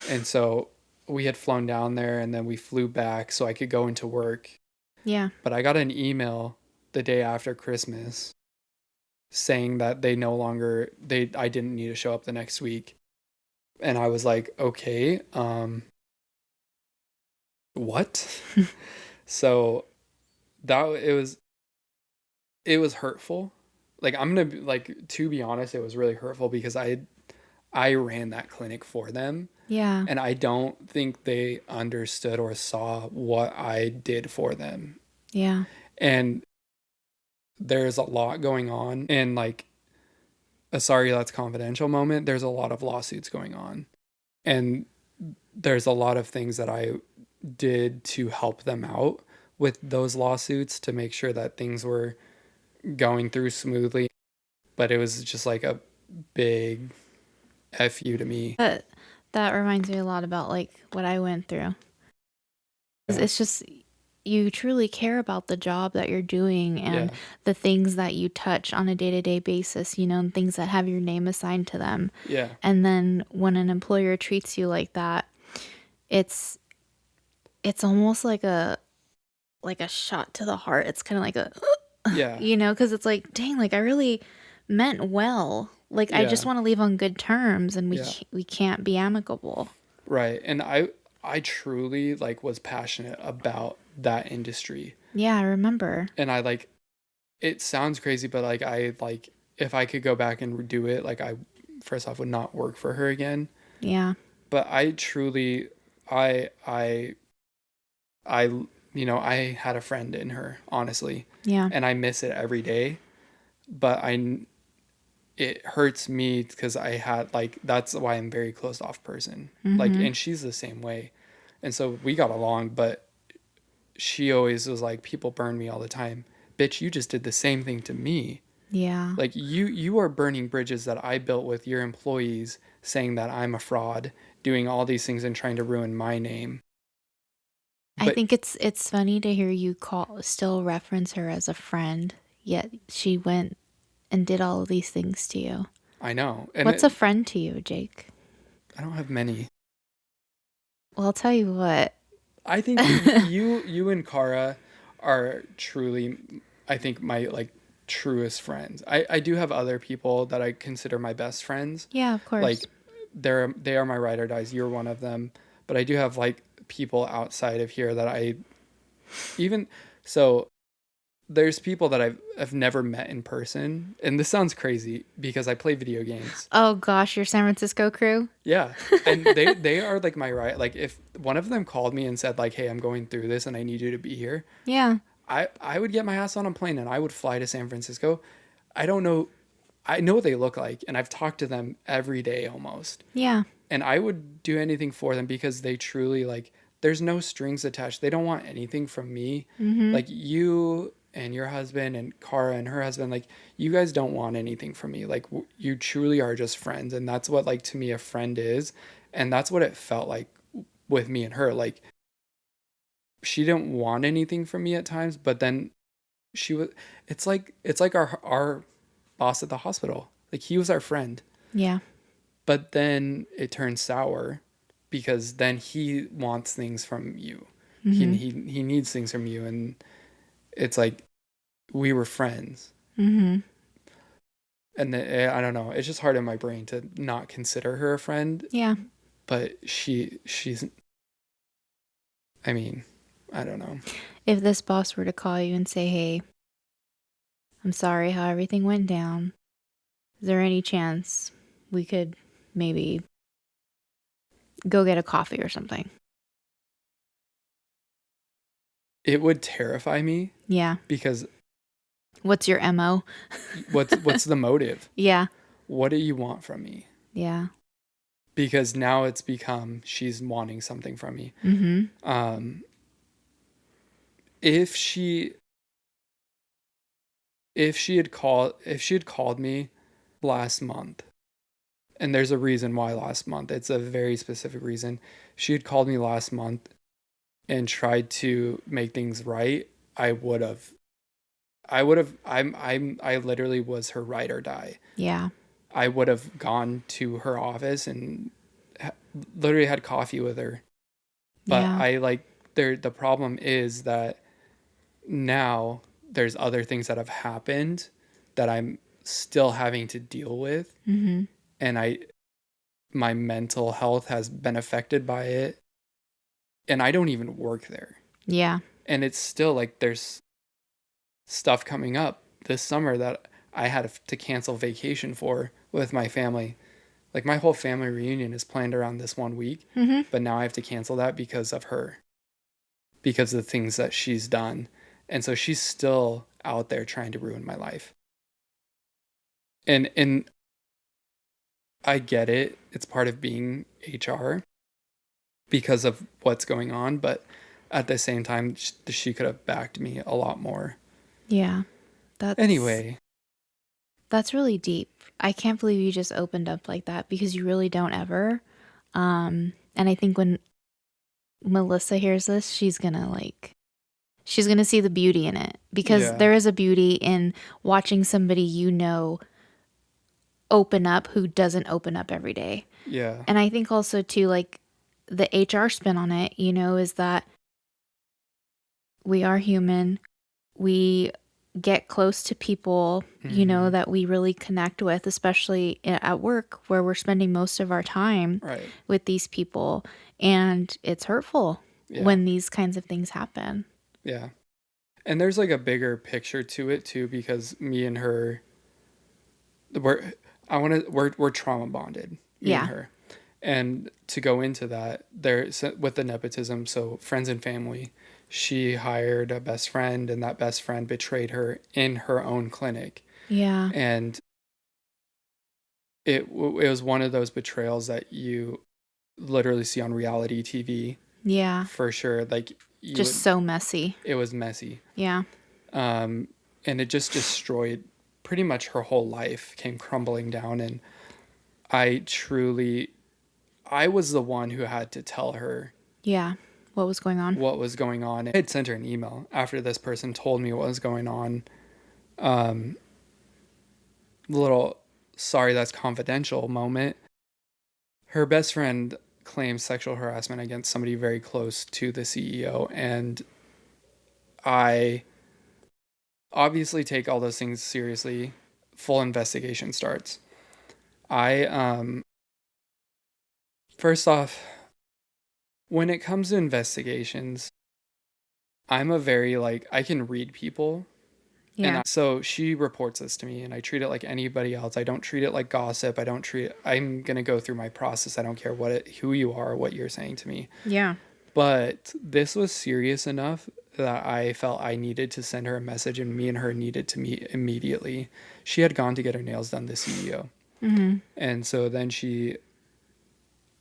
And so we had flown down there and then we flew back so I could go into work. Yeah. But I got an email the day after Christmas saying that I didn't need to show up the next week. And I was like, okay, what? So it was hurtful. Like, to be honest, it was really hurtful because I ran that clinic for them. Yeah. And I don't think they understood or saw what I did for them. Yeah. And there's a lot going on, and like a sorry that's confidential moment, there's a lot of lawsuits going on, and there's a lot of things that I did to help them out with those lawsuits to make sure that things were going through smoothly. But it was just like a big F you to me. But that reminds me a lot about like what I went through. Yeah. It's just you truly care about the job that you're doing and Yeah. the things that you touch on a day-to-day basis, you know, and things that have your name assigned to them. Yeah. And then when an employer treats you like that, it's it's almost like a shot to the heart. It's kind of like a Yeah. you know, because it's like, dang, like I really meant well. Like I just Yeah. want to leave on good terms, and Yeah. we can't be amicable. Right. And I truly like was passionate about that industry. Yeah, I remember. And I like, it sounds crazy, but like I like, if I could go back and redo it, like I first off would not work for her again. Yeah, But I truly, I I I I had a friend in her, honestly, yeah, and I miss it every day. But it hurts me because I had like, that's why I'm a very closed off person. Like, mm-hmm, and she's the same way, and so we got along. But she always was like, people burn me all the time. Bitch, you just did the same thing to me. yeah. Like, you are burning bridges that I built with your employees, saying that I'm a fraud, doing all these things and trying to ruin my name. I But think it's funny to hear you still reference her as a friend, yet she went and did all of these things to you. I know, and What's a friend to you, Jake? I don't have many. Well, I'll tell you what. I think you and Kara are truly, I think, my like truest friends. I do have other people that I consider my best friends. Yeah, of course. Like, they are my ride or dies. You're one of them. But I do have like people outside of here that I even so there's people that I've never met in person. And this sounds crazy because I play video games. Oh gosh, your San Francisco crew? Yeah. And they are like my right, like if one of them called me and said like, "Hey, I'm going through this and I need you to be here." Yeah. I would get my ass on a plane and I would fly to San Francisco. I don't know, I know what they look like, and I've talked to them every day almost. Yeah. And I would do anything for them because they truly like, there's no strings attached. They don't want anything from me. Mm-hmm. Like, you and your husband and Kara and her husband, like, you guys don't want anything from me. Like, you truly are just friends, and that's what, like, to me a friend is. And that's what it felt like with me and her. Like, she didn't want anything from me at times, but then she was, it's like our boss at the hospital. Like, he was our friend. Yeah. But then it turns sour because then he wants things from you. Mm-hmm. He needs things from you, and it's like, we were friends. Mm-hmm. And then, I don't know. It's just hard in my brain to not consider her a friend, Yeah. but she's. I mean, I don't know. If this boss were to call you and say, "Hey, I'm sorry how everything went down. Is there any chance we could maybe go get a coffee or something?" It would terrify me Yeah. because What's your MO? what's the motive? Yeah. What do you want from me? Yeah. Because now it's become she's wanting something from me. Mm-hmm. If she if she had called me last month, and there's a reason why last month, it's a very specific reason. She had called me last month and tried to make things right, I literally was her ride or die. Yeah. I would have gone to her office and ha- literally had coffee with her. But Yeah. I like, the problem is that now there's other things that have happened that I'm still having to deal with, Mm-hmm. and my mental health has been affected by it, and I don't even work there. Yeah. And it's still like, there's stuff coming up this summer that I had to cancel vacation for with my family. Like, my whole family reunion is planned around this 1 week, Mm-hmm. but now I have to cancel that because of her, because of the things that she's done. And so she's still out there trying to ruin my life. And I get it. It's part of being HR because of what's going on, but at the same time she could have backed me a lot more. Yeah. That's Anyway, that's really deep. I can't believe you just opened up like that because you really don't ever. And I think when Melissa hears this, she's gonna see the beauty in it because yeah. there is a beauty in watching somebody open up who doesn't open up every day. Yeah. And I think also too, like the HR spin on it, is that we are human. We get close to people, Mhm. that we really connect with, especially at work where we're spending most of our time Right. with these people. And it's hurtful Yeah. when these kinds of things happen. Yeah. And there's like a bigger picture to it too, because me and her, we're we're trauma bonded, me and Yeah. her. And to go into that, there's with the nepotism, so friends and family, she hired a best friend, and that best friend betrayed her in her own clinic. Yeah. And it was one of those betrayals that you literally see on reality TV Yeah. for sure. Like you Just would, so messy. it was messy. Yeah. Um, and it just destroyed pretty much her whole life, came crumbling down. And I truly, I was the one who had to tell her Yeah. What was going on? what was going on. I had sent her an email after this person told me what was going on. Um, little sorry that's confidential moment. Her best friend claims sexual harassment against somebody very close to the CEO, and I obviously take all those things seriously. Full investigation starts. I first off, when it comes to investigations, I'm a very like I can read people. And Yeah. so she reports this to me, and I treat it like anybody else. I don't treat it like gossip. I don't treat it, I'm going to go through my process. I don't care who you are, what you're saying to me. Yeah. But this was serious enough that I felt I needed to send her a message, and me and her needed to meet immediately. She had gone to get her nails done, the CEO. Mm-hmm. And so then she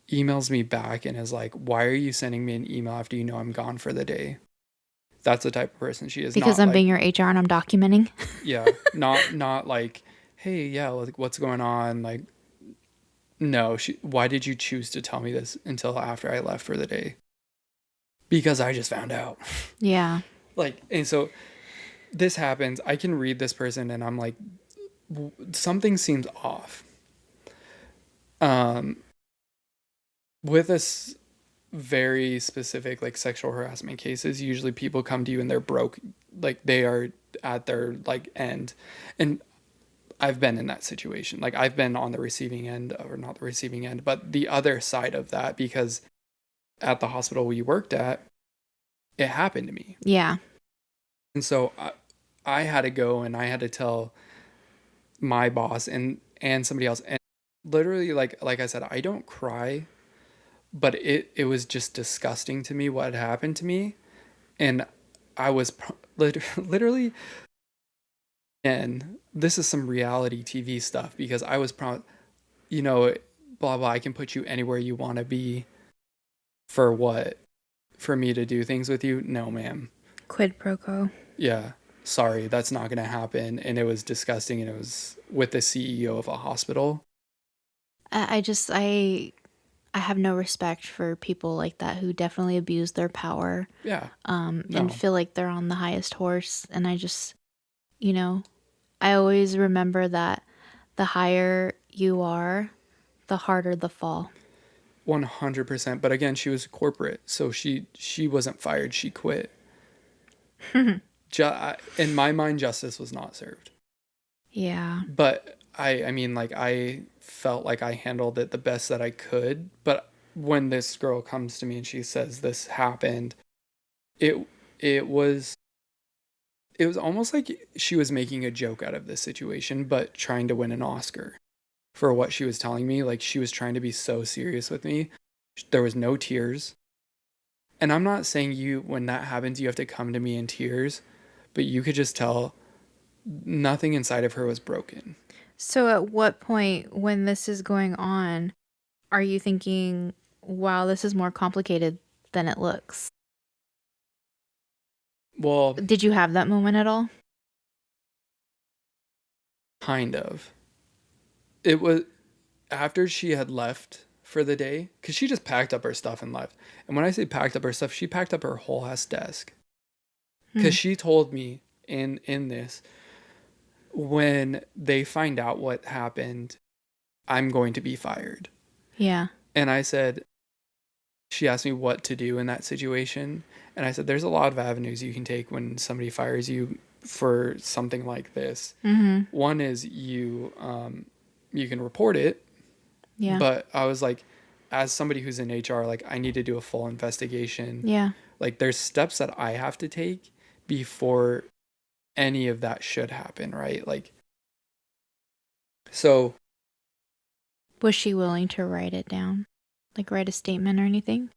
emails me back and is like, "Why are you sending me an email after you know I'm gone for the day?" That's the type of person she is. Because Not I'm like, being your HR and I'm documenting. yeah, not like, "Hey, yeah, like what's going on?" Like, no, why did you choose to tell me this until after I left for the day? Because I just found out. Yeah. Like, and so this happens. I can read this person and I'm like, something seems off. Um, with this very specific like sexual harassment cases, usually people come to you and they're broke, like they are at their like end. And I've been in that situation. Like I've been on the receiving end, or not the receiving end, but the other side of that, because at the hospital we worked at, it happened to me. Yeah. And so I had to go and I had to tell my boss and somebody else. And literally, like I said, I don't cry, but it was just disgusting to me what had happened to me. And I was literally, and this is some reality TV stuff, because I was you know, blah blah, I can put you anywhere you want to be. For what? For me to do things with you? No, ma'am. Quid pro quo. Yeah, sorry, that's not gonna happen. And it was disgusting, and it was with the CEO of a hospital. I have no respect for people like that who definitely abuse their power, Yeah, and no, feel like they're on the highest horse. And you know, I always remember that the higher you are, the harder the fall. 100%. But again, she was corporate, so she wasn't fired. She quit. In my mind, justice was not served. Yeah. But I mean, like I felt like I handled it the best that I could. But when this girl comes to me and she says this happened, it it was it was almost like she was making a joke out of this situation, but trying to win an Oscar for what she was telling me. Like she was trying to be so serious with me. There was no tears. And I'm not saying when that happens, you have to come to me in tears, but you could just tell nothing inside of her was broken. So at what point when this is going on are you thinking, wow, this is more complicated than it looks? Well, Did you have that moment at all? kind of. It was after she had left for the day, because she just packed up her stuff and left. And when I say packed up her stuff, she packed up her whole ass desk. Hmm. Because she told me in this, when they find out what happened, I'm going to be fired. Yeah. And I said, she asked me what to do in that situation. And I said, there's a lot of avenues you can take when somebody fires you for something like this. Mm-hmm. One is you can report it, Yeah. but I was like, as somebody who's in HR, like I need to do a full investigation. Yeah. Like there's steps that I have to take before any of that should happen, right? Like, so Was she willing to write it down? Like write a statement or anything?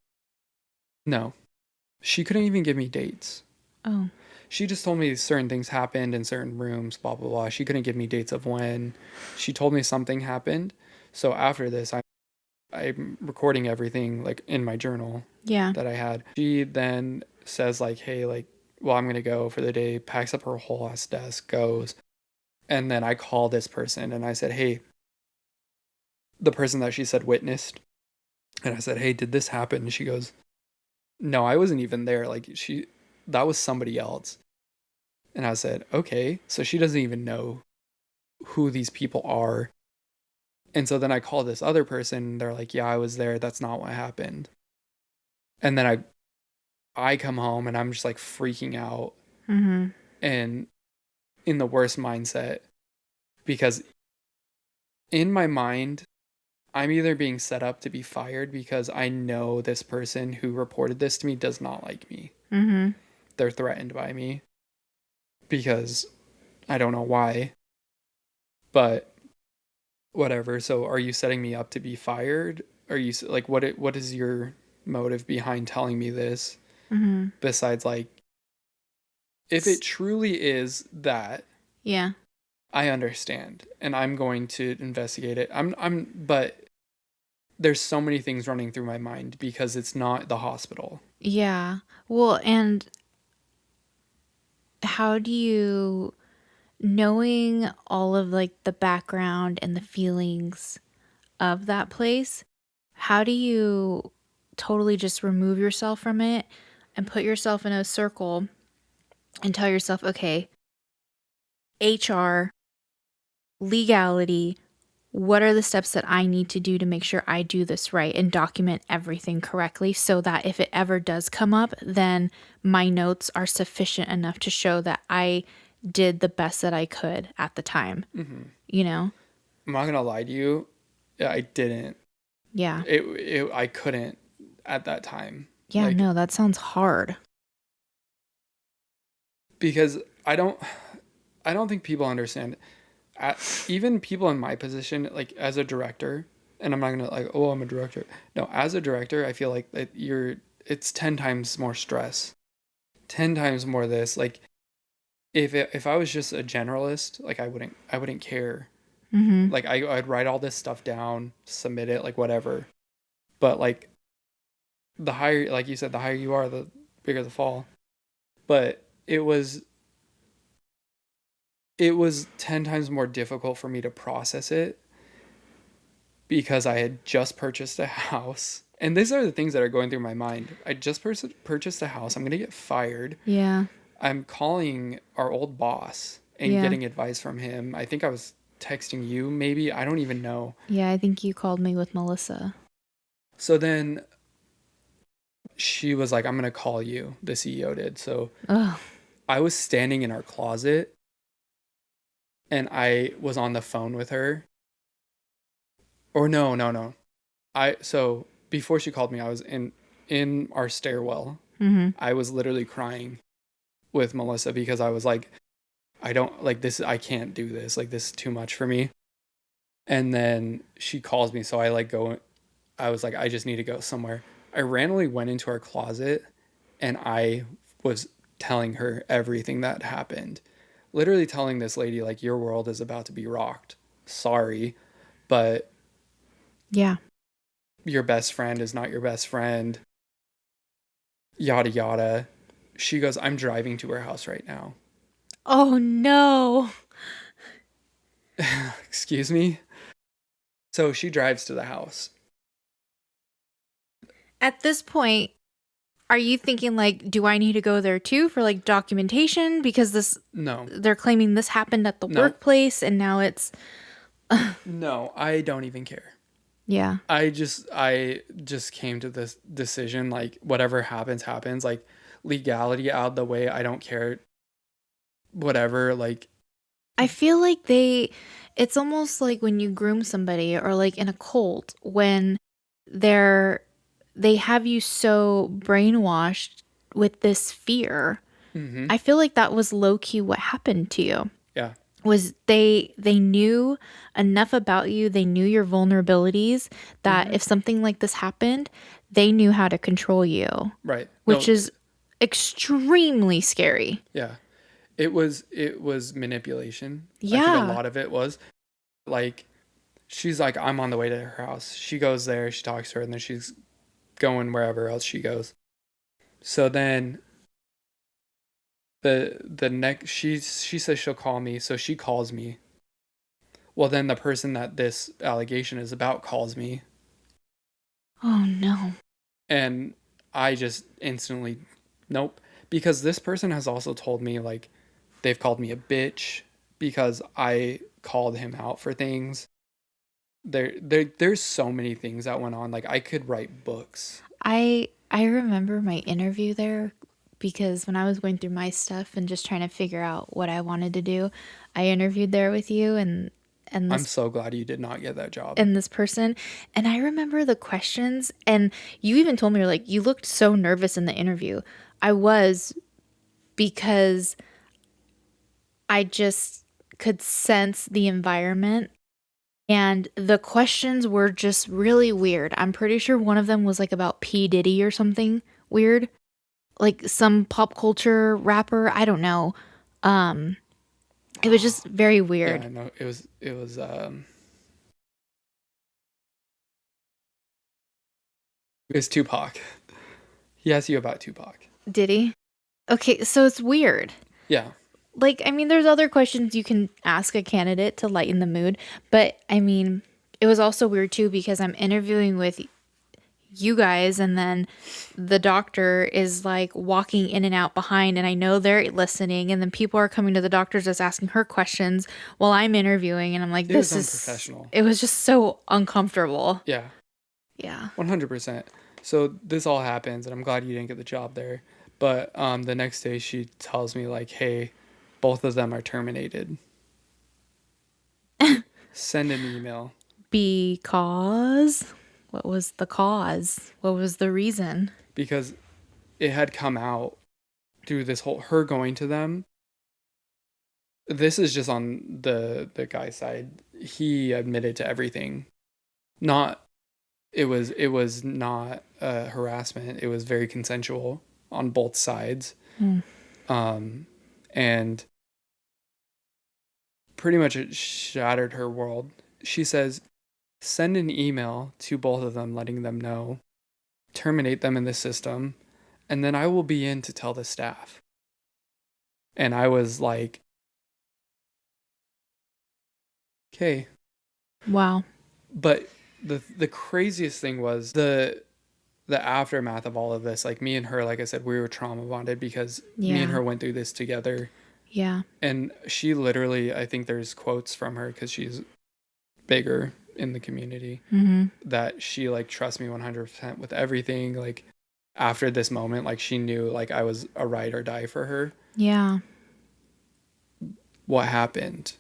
no, she couldn't even give me dates. Oh. She just told me certain things happened in certain rooms, blah, blah, blah. She couldn't give me dates of when. She told me something happened. So after this, I'm recording everything like in my journal Yeah. that I had. She then says like, hey, like, well, I'm going to go for the day, packs up her whole ass desk, goes. And then I call this person and I said, hey, the person that she said witnessed. And I said, hey, did this happen? And she goes, no, I wasn't even there. Like that was somebody else. And I said, okay. So she doesn't even know who these people are. And so then I call this other person. They're like, yeah, I was there. That's not what happened. And then I come home and I'm just like freaking out Mm-hmm. and in the worst mindset because in my mind, I'm either being set up to be fired because I know this person who reported this to me does not like me. Mm-hmm. They're threatened by me because I don't know why, but whatever. So are you setting me up to be fired? Are you like what is your motive behind telling me this Mm-hmm. besides like if it truly is that Yeah. I understand and I'm going to investigate it. But there's so many things running through my mind because it's not the hospital. Yeah. Well, and how do you, knowing all of like the background and the feelings of that place, how do you totally just remove yourself from it and put yourself in a circle and tell yourself, okay, HR, legality, what are the steps that I need to do to make sure I do this right and document everything correctly so that if it ever does come up, then my notes are sufficient enough to show that I did the best that I could at the time, Mm-hmm. you know? I'm not gonna lie to you. I didn't. Yeah. I couldn't at that time. Yeah, Like no, that sounds hard. because I don't think people understand. Even people in my position, like as a director, and I'm not gonna like, oh, I'm a director. No, as a director, I feel like that it's 10 times more stress, 10 times more this. Like if I was just a generalist, like I wouldn't care. Mm-hmm. Like I'd write all this stuff down, submit it, like whatever. But like the higher, like you said, the higher you are, the bigger the fall. But it was 10 times more difficult for me to process it because I had just purchased a house. And these are the things that are going through my mind. I just purchased a house. I'm going to get fired. Yeah. I'm calling our old boss and Yeah. getting advice from him. I think I was texting you, maybe. I don't even know. Yeah, I think you called me with Melissa. So then she was like, I'm going to call you. The CEO did. So Oh. I was standing in our closet and I was on the phone with her. Or no, no, no. So before she called me, I was in our stairwell. Mm-hmm. I was literally crying with Melissa because I was like, I don't like this. I can't do this. Like this is too much for me. And then she calls me, so I like go. I was like, I just need to go somewhere. I randomly went into our closet, and I was telling her everything that happened. Literally telling this lady, like, your world is about to be rocked. Sorry, but Yeah. your best friend is not your best friend. Yada, yada. She goes, I'm driving to her house right now. Oh no. Excuse me? So she drives to the house. At this point, are you thinking like, do I need to go there too for like documentation? Because No, they're claiming this happened at the no, workplace and now it's, no, I don't even care. yeah. I just came to this decision, like, whatever happens, happens. Like, legality out of the way. I don't care. Whatever. Like, I feel like it's almost like when you groom somebody or like in a cult when they're, they have you so brainwashed with this fear. mm-hmm. I feel like that was low key what happened to you. Yeah. Was they knew enough about you, they knew your vulnerabilities that Mm-hmm. if something like this happened, they knew how to control you, Right. which No. is extremely scary. Yeah. It was manipulation. I think a Yeah. lot of it was like, she's like, I'm on the way to her house. She goes there, she talks to her, and then she's going wherever else she goes. So then the next she says she'll call me, so she calls me. Well, then the person that this allegation is about calls me, Oh no. and I just instantly, nope, because this person has also told me, like, they've called me a bitch because I called him out for things. There's so many things that went on. Like, I could write books. I remember my interview there because when I was going through my stuff and just trying to figure out what I wanted to do, I interviewed there with you and I'm this so glad you did not get that job. and this person, and I remember the questions, and you even told me you're like you looked so nervous in the interview. I was, because I just could sense the environment, and the questions were just really weird. I'm pretty sure one of them was like about P Diddy or something weird, like some pop culture rapper, I don't know. um it was just very Yeah, weird. I know. It was Tupac. He asked you about Tupac. Did he? Okay, so it's weird. Yeah. Like, I mean, there's other questions you can ask a candidate to lighten the mood, but I mean, it was also weird too because I'm interviewing with you guys and then the doctor is like walking in and out behind and I know they're listening and then people are coming to the doctor's just asking her questions while I'm interviewing and I'm like It was this is unprofessional. it was just so uncomfortable. Yeah. Yeah. 100%. So this all happens, and I'm glad you didn't get the job there. But the next day, she tells me, like, hey, both of them are terminated. Send an email. Because what was the cause? What was the reason? Because it had come out through this whole, her going to them. This is just on the guy's side. He admitted to everything. Not, it was not harassment. It was very consensual on both sides. Mm. And pretty much it shattered her world. She says, send an email to both of them letting them know, terminate them in the system, and then I will be in to tell the staff. And I was like, okay. Wow. But the craziest thing was the aftermath of all of this. Like, me and her, like I said, we were trauma bonded because me and Yeah. her went through this together. Yeah. And she literally, I think there's quotes from her because she's bigger in the community, Mm-hmm. that she, like, trusts me 100% with everything. Like, after this moment, like, she knew, like, I was a ride or die for her. Yeah. What happened,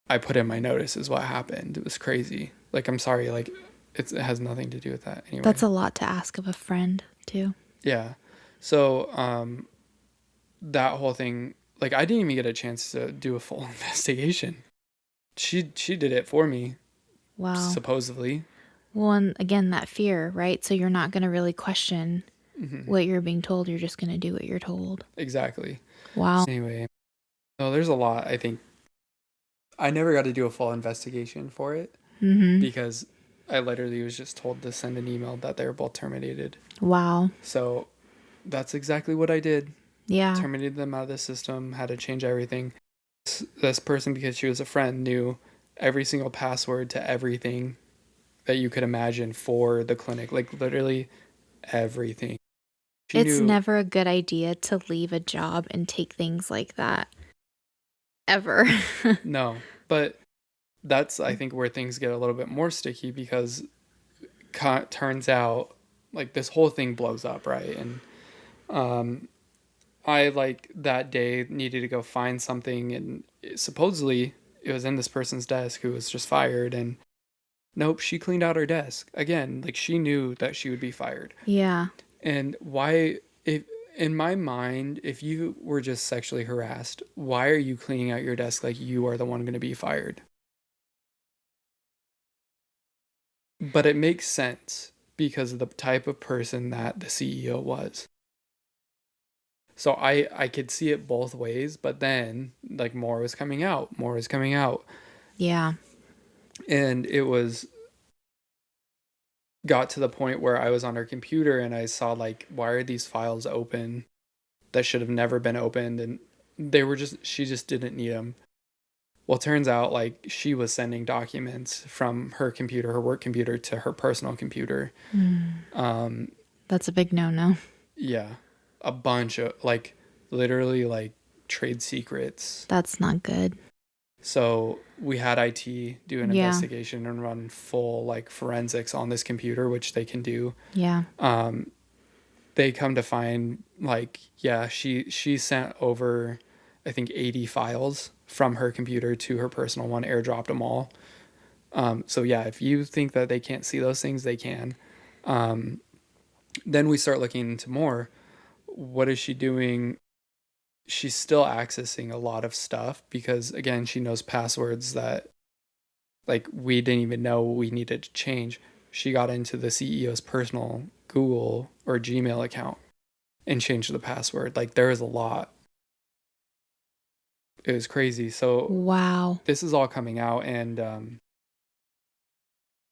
I put in my notice, is what happened. It was crazy. Like, I'm sorry, like, it has nothing to do with that anyway. That's a lot to ask of a friend, too. Yeah. So that whole thing, like, I didn't even get a chance to do a full investigation. She did it for me, Wow. supposedly. Well, and again, that fear, right? So you're not going to really question. Hmm. what you're being told. You're just going to do what you're told. Exactly. Wow. Anyway, no, there's a lot. I think I never got to do a full investigation for it Mm-hmm. because I literally was just told to send an email that they were both terminated. Wow. So that's exactly what I did. Yeah. Terminated them out of the system, had to change everything. This person, because she was a friend, knew every single password to everything that you could imagine for the clinic. Like literally everything. She It's knew. never a good idea to leave a job and take things like that. Ever. No, but that's, I think, where things get a little bit more sticky because turns out like this whole thing blows up, right? And um, I like that day needed to go find something, and supposedly it was in this person's desk who was just fired. And nope, she cleaned out her desk again. Like she knew that she would be fired. Yeah. And why, if in my mind, if you were just sexually harassed, why are you cleaning out your desk like you are the one going to be fired? But it makes sense because of the type of person that the CEO was. So I could see it both ways, but then like more was coming out, more was coming out, Yeah. and it was got to the point where I was on her computer and I saw like why are these files open that should have never been opened, and they were just she just didn't need them. Well, it turns out like she was sending documents from her computer, her work computer, to her personal computer. Mm. Um, That's a big no-no. yeah, a bunch of like literally like trade secrets. That's not good. So we had IT do an Yeah. investigation and run full like forensics on this computer, which they can do. Yeah. Um, they come to find like yeah, she sent over I think 80 files from her computer to her personal one, airdropped them all. So yeah, if you think that they can't see those things, they can. Um, then we start looking into more. What is she doing? She's still accessing a lot of stuff because again, she knows passwords that like we didn't even know we needed to change. She got into the CEO's personal Google or Gmail account and changed the password. Like there was a lot. It was crazy. So Wow. this is all coming out, and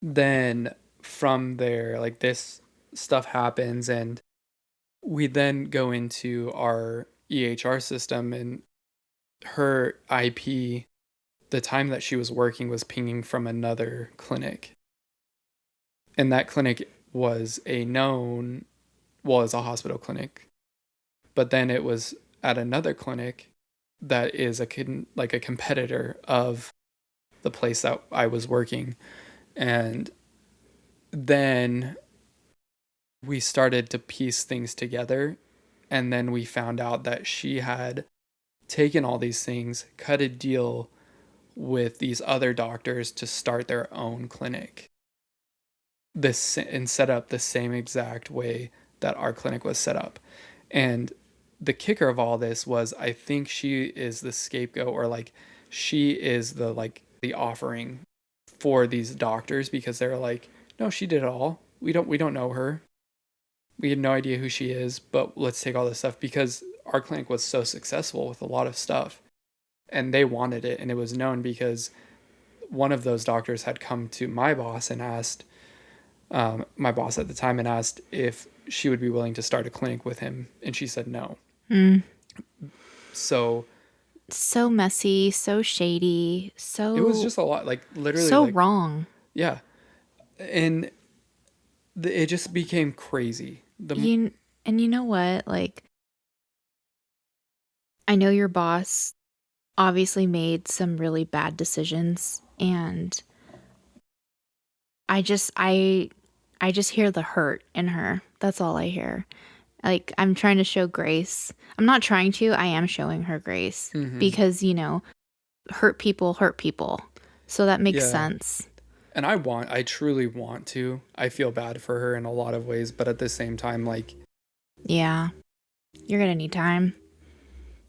then from there, like this stuff happens, and we then go into our EHR system, and her IP, the time that she was working was pinging from another clinic, and that clinic was a known, well, as a hospital clinic, but then it was at another clinic that is like a competitor of the place that I was working. And then we started to piece things together. And then we found out that she had taken all these things, cut a deal with these other doctors to start their own clinic. This and set up the same exact way that our clinic was set up. And the kicker of all this was I think she is the scapegoat, or like she is the like the offering for these doctors because they're like, no, she did it all. We don't know her. We had no idea who she is, but let's take all this stuff because our clinic was so successful with a lot of stuff and they wanted it, and it was known because one of those doctors had come to my boss and asked my boss at the time and asked if she would be willing to start a clinic with him, and she said no. Mm. So So messy, so shady, it was so just a lot, like literally, so like wrong. yeah, and it just became crazy. You and you know what? Like I know your boss obviously made some really bad decisions, and I just hear the hurt in her. That's all I hear. Like I'm trying to show grace. I'm not trying to. I am showing her grace Mhm. because, hurt people hurt people. So that makes Yeah, sense. and I truly want to. I feel bad for her in a lot of ways, but at the same time, like Yeah. You're going to need time.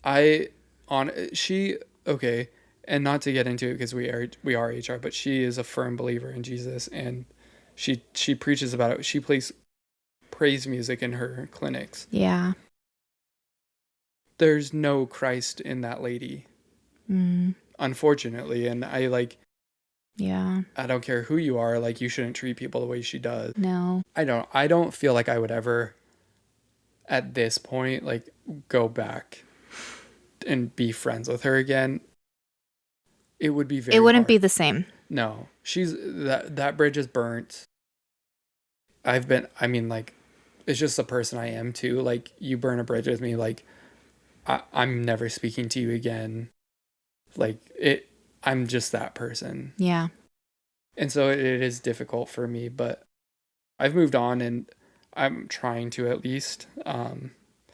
I on she okay, and not to get into it because we are HR, but she is a firm believer in Jesus, and she preaches about it. She praise music in her clinics. Yeah. There's no Christ in that lady, unfortunately. And Yeah. I don't care who you are, like, you shouldn't treat people the way she does. No. I don't feel like I would ever at this point like go back and be friends with her again. It would be very It wouldn't hard. be the same. No. She's that bridge is burnt. Like, it's just the person I am too. Like, you burn a bridge with me, like, I'm never speaking to you again. Like, I'm just that person. Yeah. And so it is difficult for me, but I've moved on and I'm trying to, at least.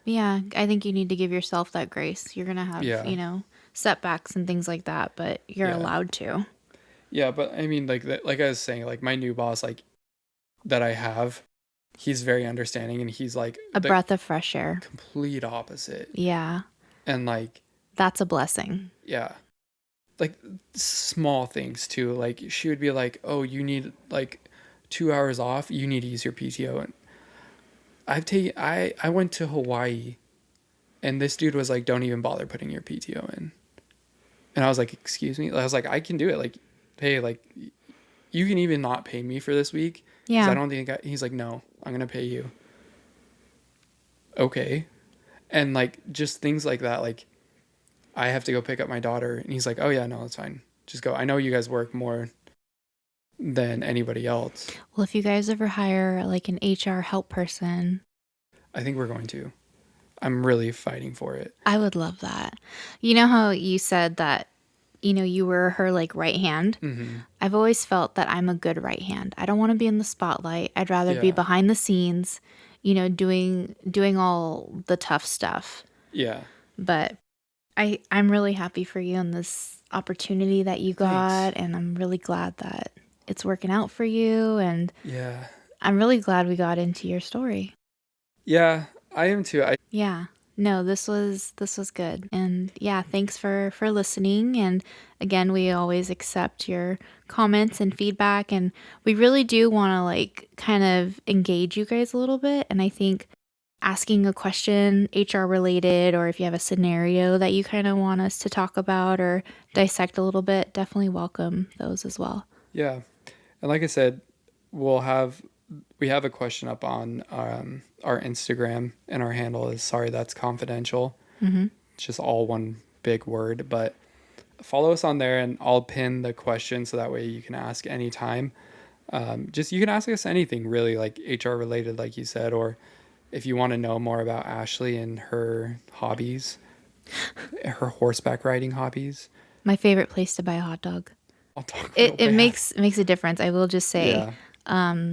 Yeah, I think you need to give yourself that grace. You're going to have, Yeah. you know, setbacks and things like that, but you're Yeah. allowed to. Yeah, but I mean, like I was saying, like, my new boss, like, that I have, he's very understanding, and he's like A the breath of fresh air. complete opposite. Yeah. And like, That's a blessing. yeah, like small things too. Like, she would be like, "Oh, you need like 2 hours off. You need to use your PTO." And I went to Hawaii, and this dude was like, "Don't even bother putting your PTO in." And I was like, "Excuse me?" I was like, "I can do it. Like, hey, like, you can even not pay me for this week." 'Cause Yeah. I don't think he's like, "No, I'm gonna pay you." Okay. And like, just things like that. Like, I have to go pick up my daughter, and he's like, "Oh yeah, no, it's fine. Just go. I know you guys work more than anybody else." Well, if you guys ever hire like an HR help person, I think we're going to. I'm really fighting for it. I would love that. You know how you said that, you know, you were her like right hand? I've always felt that I'm a good right hand. I don't want to be in the spotlight. I'd rather be Yeah. behind the scenes, you know, doing all the tough stuff. Yeah. But I'm really happy for you and this opportunity that you got, and I'm really glad that it's working out for you, and Yeah. I'm really glad we got into your story. Yeah, I am too. Yeah. No, this was good. And yeah, thanks for listening. And again, we always accept your comments and feedback, and we really do want to like kind of engage you guys a little bit. And I think asking a question HR related, or if you have a scenario that you kind of want us to talk about or dissect a little bit, definitely welcome those as well. Yeah. And like I said, we have a question up on our Instagram, and our handle is Sorry That's Confidential. It's just all one big word, but follow us on there, and I'll pin the question so that way you can ask anytime. Just, you can ask us anything really, like HR related, like you said, or if you want to know more about Ashley and her hobbies, her horseback riding hobbies. My favorite place to buy a hot dog. I'll talk real It bad. makes a difference. I will just say, Yeah.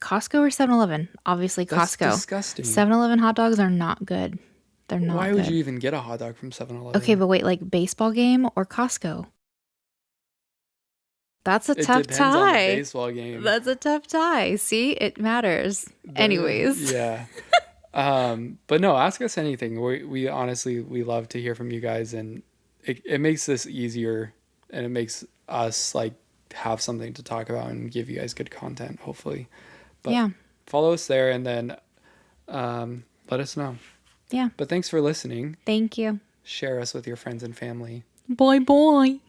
Costco or 7-Eleven? Obviously That's Costco. disgusting. 7-Eleven hot dogs are not good. They're not Why good. would you even get a hot dog from 7-Eleven? Okay, but wait, like baseball game or Costco? That's a It tough depends on the tie. baseball game. That's a tough tie. See, it matters. Anyways. Yeah. But no, ask us anything. We honestly, we love to hear from you guys, and it makes this easier, and it makes us like have something to talk about and give you guys good content, hopefully. But Yeah. follow us there, and then let us know. Yeah. But thanks for listening. Thank you. Share us with your friends and family. Bye bye.